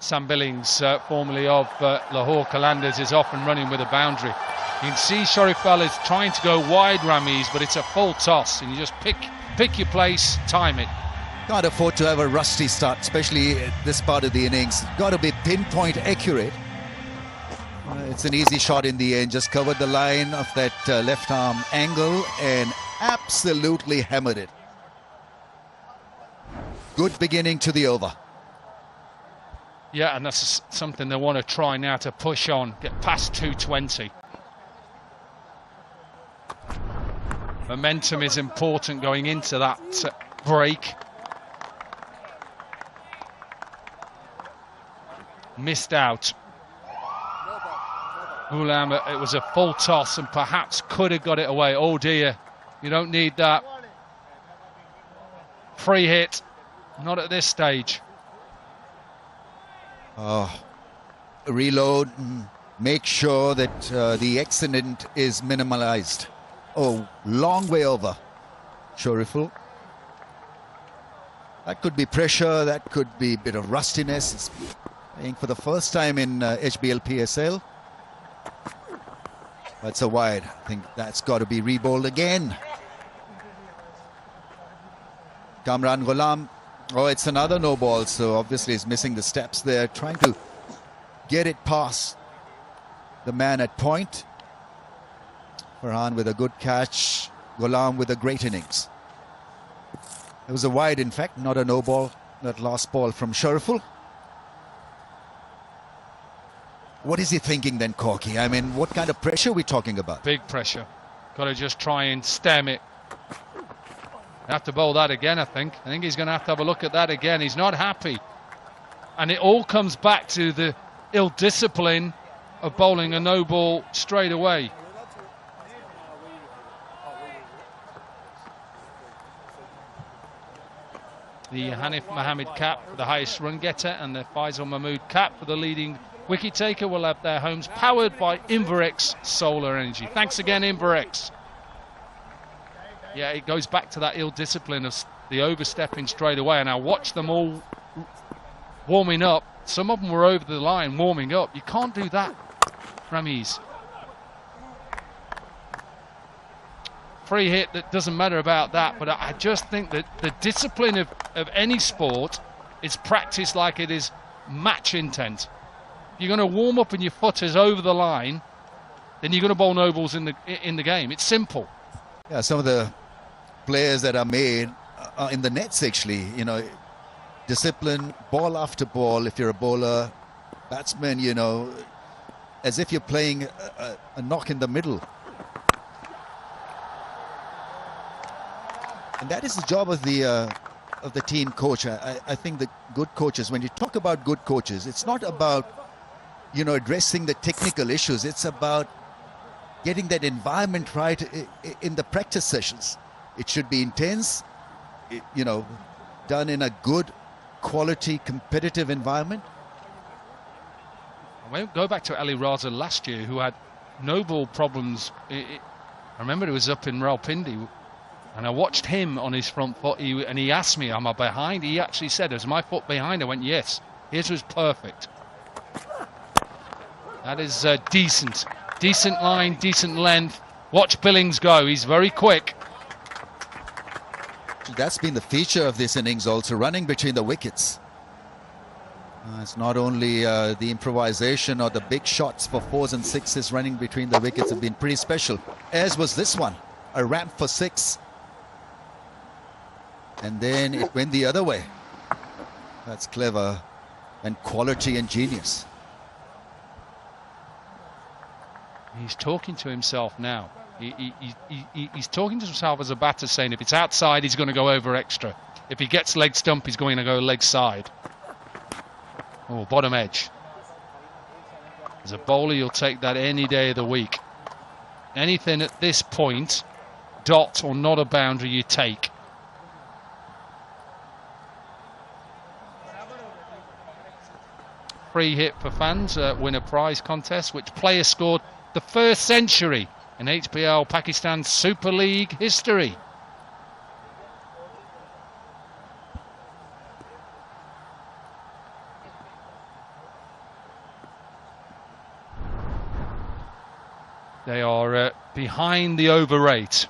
Sam Billings, formerly of Lahore Qalandars, is off and running with a boundary. You can see Sharifal is trying to go wide, Ramiz, but it's a full toss, and you just pick your place, time it. Can't afford to have a rusty start, especially at this part of the innings. Got to be pinpoint accurate. It's an easy shot in the end, just covered the line of that left arm angle and absolutely hammered it. Good beginning to the over. Yeah, and that's something they want to try now, to push on, get past 220. Momentum is important going into that break. Missed out. Ulam, it was a full toss and perhaps could have got it away. Oh dear, you don't need that. Free hit, not at this stage. Reload, make sure that the accident is minimalized. Oh, long way over. Shariful. That could be pressure, that could be a bit of rustiness. It's playing for the first time in HBL PSL. That's a wide. I think that's got to be rebowled again. Kamran Ghulam. Oh, it's another no ball, so obviously he's missing the steps there, trying to get it past the man at point. Farhan with a good catch, Ghulam with a great innings. It was a wide, in fact, not a no ball, that last ball from Shariful. What is he thinking then, Corky? I mean, what kind of pressure are we talking about? Big pressure. Got to just try and stem it. Have to bowl that again, I think. I think he's going to have a look at that again. He's not happy. And it all comes back to the ill-discipline of bowling a no ball straight away. The Hanif Mohammed cap for the highest run getter and the Faisal Mahmood cap for the leading wicket taker will have their homes powered by Inverex Solar Energy. Thanks again, Inverex. Yeah, it goes back to that ill discipline of the overstepping straight away. And I watched them all warming up. Some of them were over the line warming up. You can't do that, Ramiz. Free hit, that doesn't matter about that, but I just think that the discipline of any sport is practiced like it is match intent. You're going to warm up and your foot is over the line, then you're going to bowl no balls in the game. It's simple. Yeah, some of the players that are made in the nets, actually, you know, discipline, ball after ball. If you're a bowler, batsman, you know, as if you're playing a knock in the middle. And that is the job of the team coach. I think the good coaches, when you talk about good coaches, it's not about, you know, addressing the technical issues. It's about getting that environment right in the practice sessions. It should be intense, you know, done in a good quality competitive environment. We'll go back to Ali Raza last year, who had no ball problems. I remember it was up in Rawalpindi, and I watched him on his front foot, and he asked me, am I behind? He actually said, is my foot behind? I went, yes. His was perfect. That is decent. Decent line, decent length. Watch Billings go. He's very quick. That's been the feature of this innings also, running between the wickets. It's not only the improvisation or the big shots for 4s and 6s running between the wickets have been pretty special, as was this one. A ramp for 6. And then it went the other way. That's clever and quality and genius. He's talking to himself now. He's talking to himself as a batter, saying if it's outside, he's going to go over extra. If he gets leg stump, he's going to go leg side. Oh, bottom edge. As a bowler, you'll take that any day of the week. Anything at this point, dot or not a boundary, you take. Free hit for fans, win a prize contest. Which player scored the first century in HBL Pakistan Super League history? They are behind the over rate.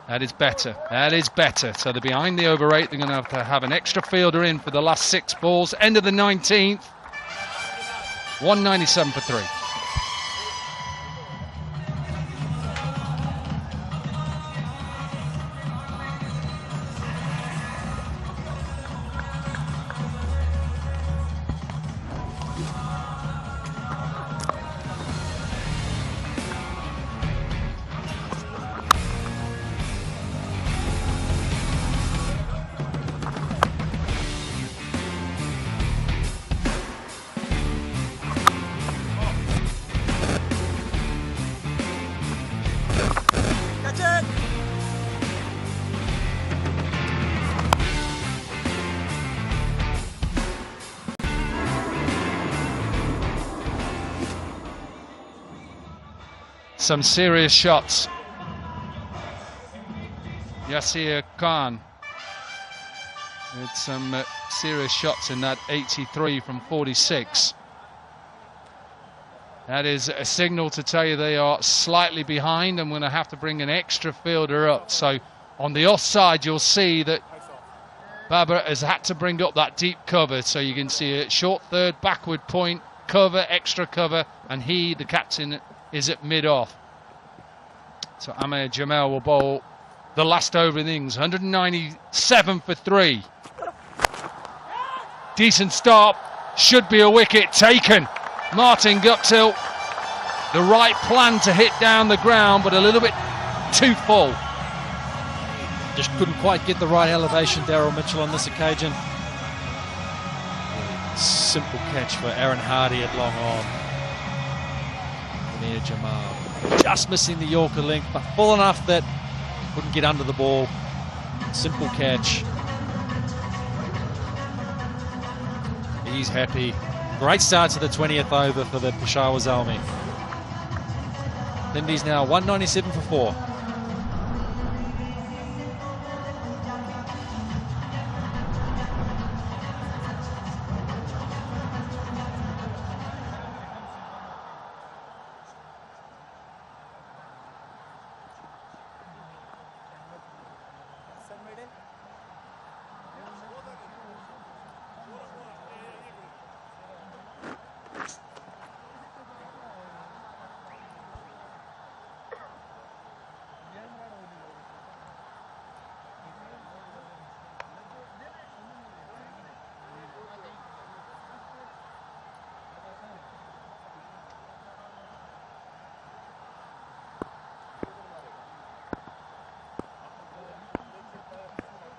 That is better. That is better. So they're behind the over rate. They're going to have an extra fielder in for the last 6 balls. End of the 19th. 197 for 3. Some serious shots. Yasir Khan with some serious shots in that 83 from 46. That is a signal to tell you they are slightly behind. I'm going to have to bring an extra fielder up. So on the offside, you'll see that Babar has had to bring up that deep cover. So you can see a short third, backward point, cover, extra cover, and he, the captain, is at mid-off. So Amir Jamel will bowl the last over innings. 197 for 3. Decent start. Should be a wicket taken. Martin Guptill. The right plan to hit down the ground, but a little bit too full. Just couldn't quite get the right elevation, Daryl Mitchell, on this occasion. Simple catch for Aaron Hardy at long on. Amir Jamal just missing the Yorker length, but full enough that couldn't get under the ball. Simple catch. He's happy. Great start to the 20th over for the Peshawar Zalmi. Indies now 197 for 4.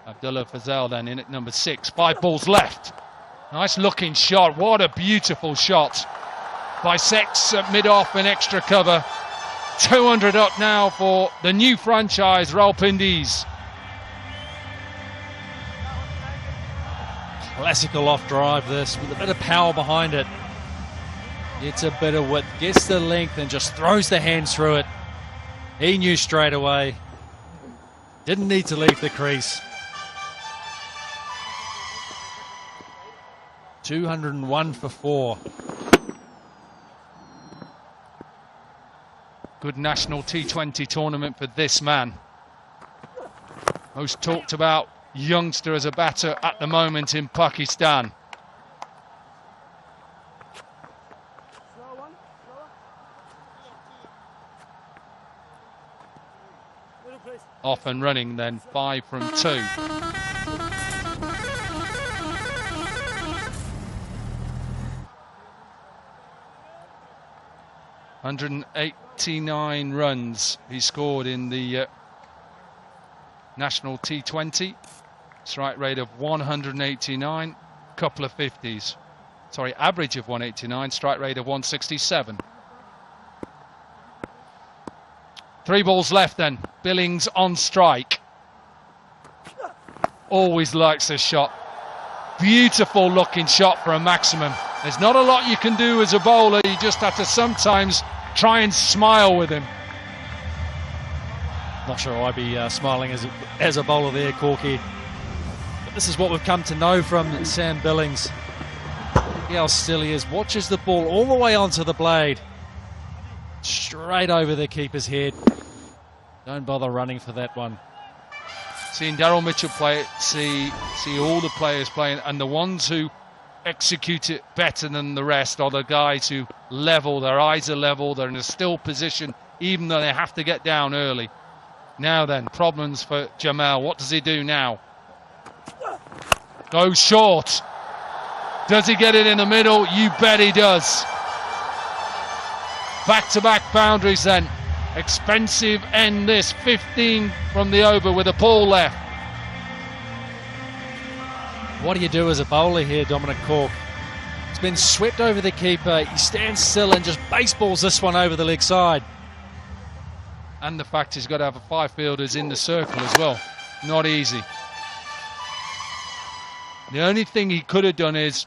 Abdullah Fazal then in at number 6. 5 balls left. Nice looking shot. What a beautiful shot by Sex at mid-off and extra cover. 200 up now for the new franchise, Rawalpindi. Classical off drive this, with a bit of power behind it. Gets a bit of width, gets the length and just throws the hands through it. He knew straight away. Didn't need to leave the crease. 201 for 4. Good national T20 tournament for this man. Most talked about youngster as a batter at the moment in Pakistan. Off and running then, 5 from 2. ...189 runs he scored in the national T20. Strike rate of 189, couple of 50s. Sorry, average of 189, strike rate of 167. 3 balls left then. Billings on strike. Always likes this shot. Beautiful looking shot for a maximum. There's not a lot you can do as a bowler. You just have to sometimes try and smile with him. Not sure I'd be smiling as a bowler there, Corky. But this is what we've come to know from Sam Billings. Look how still he is. Watches the ball all the way onto the blade. straight over the keeper's head. Don't bother running for that one. Seeing Daryl Mitchell play it, see all the players playing, and the ones who execute it better than the rest are the guys who level, their eyes are level, they're in a still position, even though they have to get down early. Now then, problems for Jamal. What does he do now? Goes short. Does he get it in the middle? You bet he does. Back-to-back boundaries then. Expensive end this. 15 from the over with a ball left. What do you do as a bowler here, Dominic Cork? It's been swept over the keeper. He stands still and just baseballs this one over the leg side. And the fact he's got to have 5 fielders in the circle as well. Not easy. The only thing he could have done is,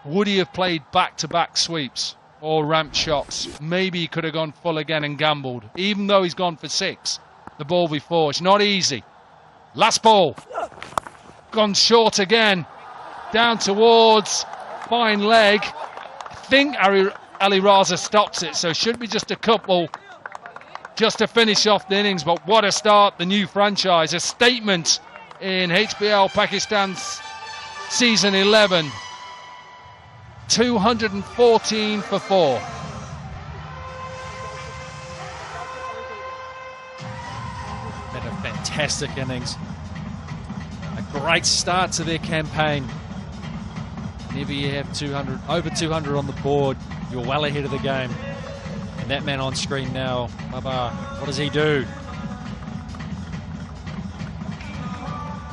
would he have played back-to-back sweeps or ramp shots? Maybe he could have gone full again and gambled, even though he's gone for 6 the ball before. It's not easy. Last ball. Gone short again. Down towards fine leg. I think Ali Raza stops it, so should be just a couple just to finish off the innings. But what a start, the new franchise. A statement in HBL Pakistan's season 11. 214 for 4. Been a fantastic innings. A great start to their campaign. Whenever you have 200, over 200 on the board, you're well ahead of the game. And that man on screen now, Baba, what does he do?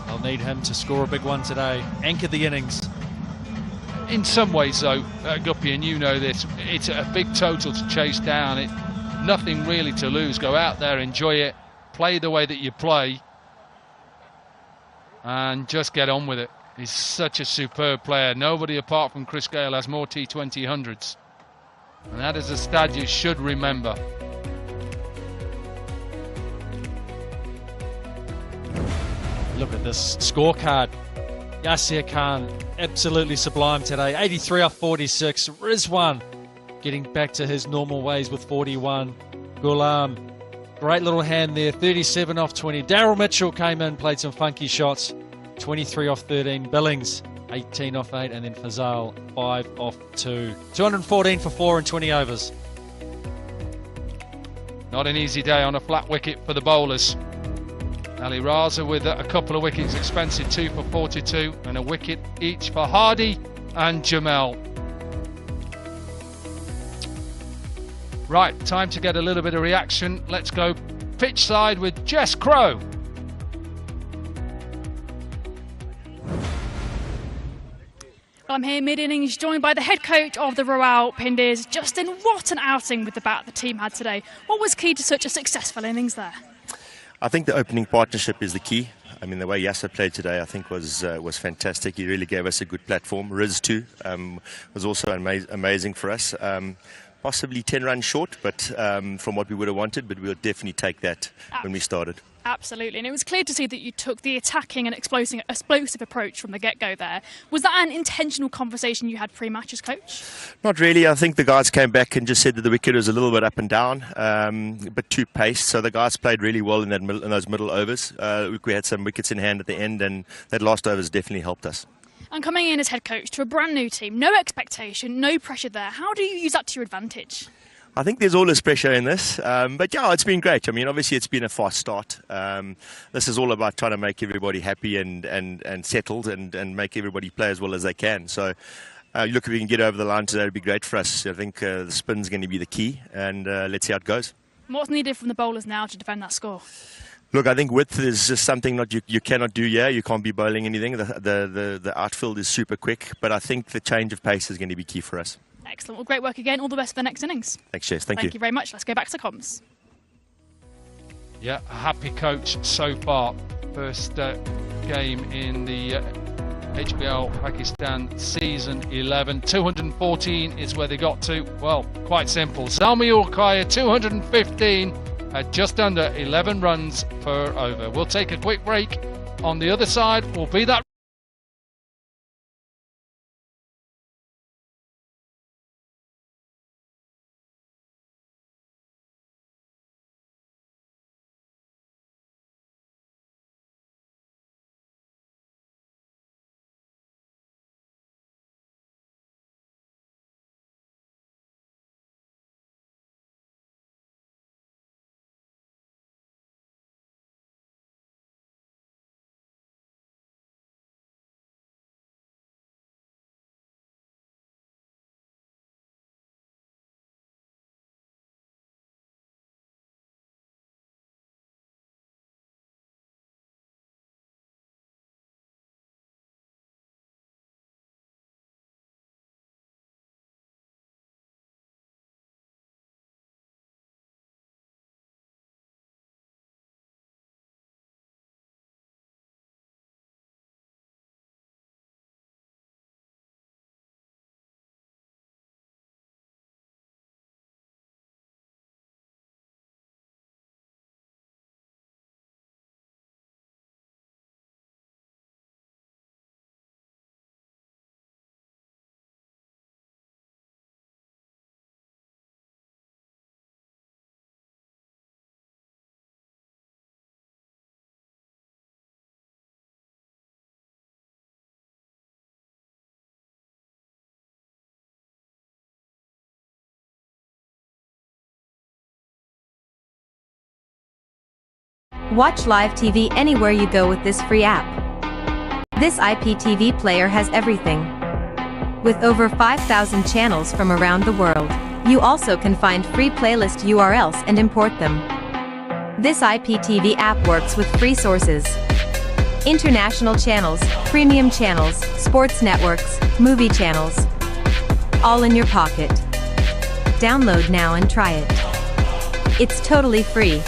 They'll need him to score a big one today. Anchor the innings. In some ways, though, Guppy, and you know this, it's a big total to chase down. Nothing really to lose. Go out there, enjoy it, play the way that you play, and just get on with it. He's such a superb player. Nobody apart from Chris Gale has more T20 hundreds. And that is a stat you should remember. Look at this scorecard. Yasir Khan, absolutely sublime today. 83 off 46. Rizwan getting back to his normal ways with 41. Ghulam, great little hand there. 37 off 20. Daryl Mitchell came in, played some funky shots. 23 off 13. Billings, 18 off 8. And then Fazal, 5 off 2. 214 for 4 in 20 overs. Not an easy day on a flat wicket for the bowlers. Ali Raza with a couple of wickets, expensive 2 for 42, and a wicket each for Hardy and Jamal. Right, time to get a little bit of reaction. Let's go pitch side with Jess Crow. I'm here mid-innings, joined by the head coach of the Rawalpindi. Justin, what an outing with the bat the team had today. What was key to such a successful innings there? I think the opening partnership is the key. I mean, the way Yasser played today, I think, was fantastic. He really gave us a good platform. Riz, too, was also amazing for us. Possibly 10 runs short, but from what we would have wanted, but we'll definitely take that when we started. Absolutely, and it was clear to see that you took the attacking and explosive approach from the get-go there. Was that an intentional conversation you had pre-match as coach? Not really. I think the guys came back and just said that the wicket was a little bit up and down, but too paced. So the guys played really well in those middle overs. We had some wickets in hand at the end, and that last overs definitely helped us. And coming in as head coach to a brand new team, no expectation, no pressure there. How do you use that to your advantage? I think there's always pressure in this, but yeah, it's been great. I mean, obviously it's been a fast start. This is all about trying to make everybody happy and settled and make everybody play as well as they can. So look, if we can get over the line today, it'd be great for us. I think the spin's going to be the key, and let's see how it goes. What's needed from the bowlers now to defend that score? Look, I think width is just something that you cannot do here. You can't be bowling anything. The outfield is super quick, but I think the change of pace is going to be key for us. Excellent. Well, great work again. All the best for the next innings. Thanks, Jess. Thank you. Thank you very much. Let's go back to comms. Yeah, a happy coach so far. First game in the HBL Pakistan season 11. 214 is where they got to. Well, quite simple. Zalmi Ulkaya, 215 at just under 11 runs per over. We'll take a quick break. On the other side will be that Watch live TV anywhere you go with this free app. This IPTV player has everything. With over 5,000 channels from around the world, you also can find free playlist URLs and import them. This IPTV app works with free sources. International channels, premium channels, sports networks, movie channels. All in your pocket. Download now and try it. It's totally free.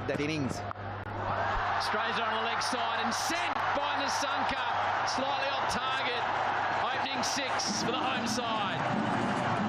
That innings. Strays on the leg side and sent by Nasanka. Slightly off target. Opening 6 for the home side.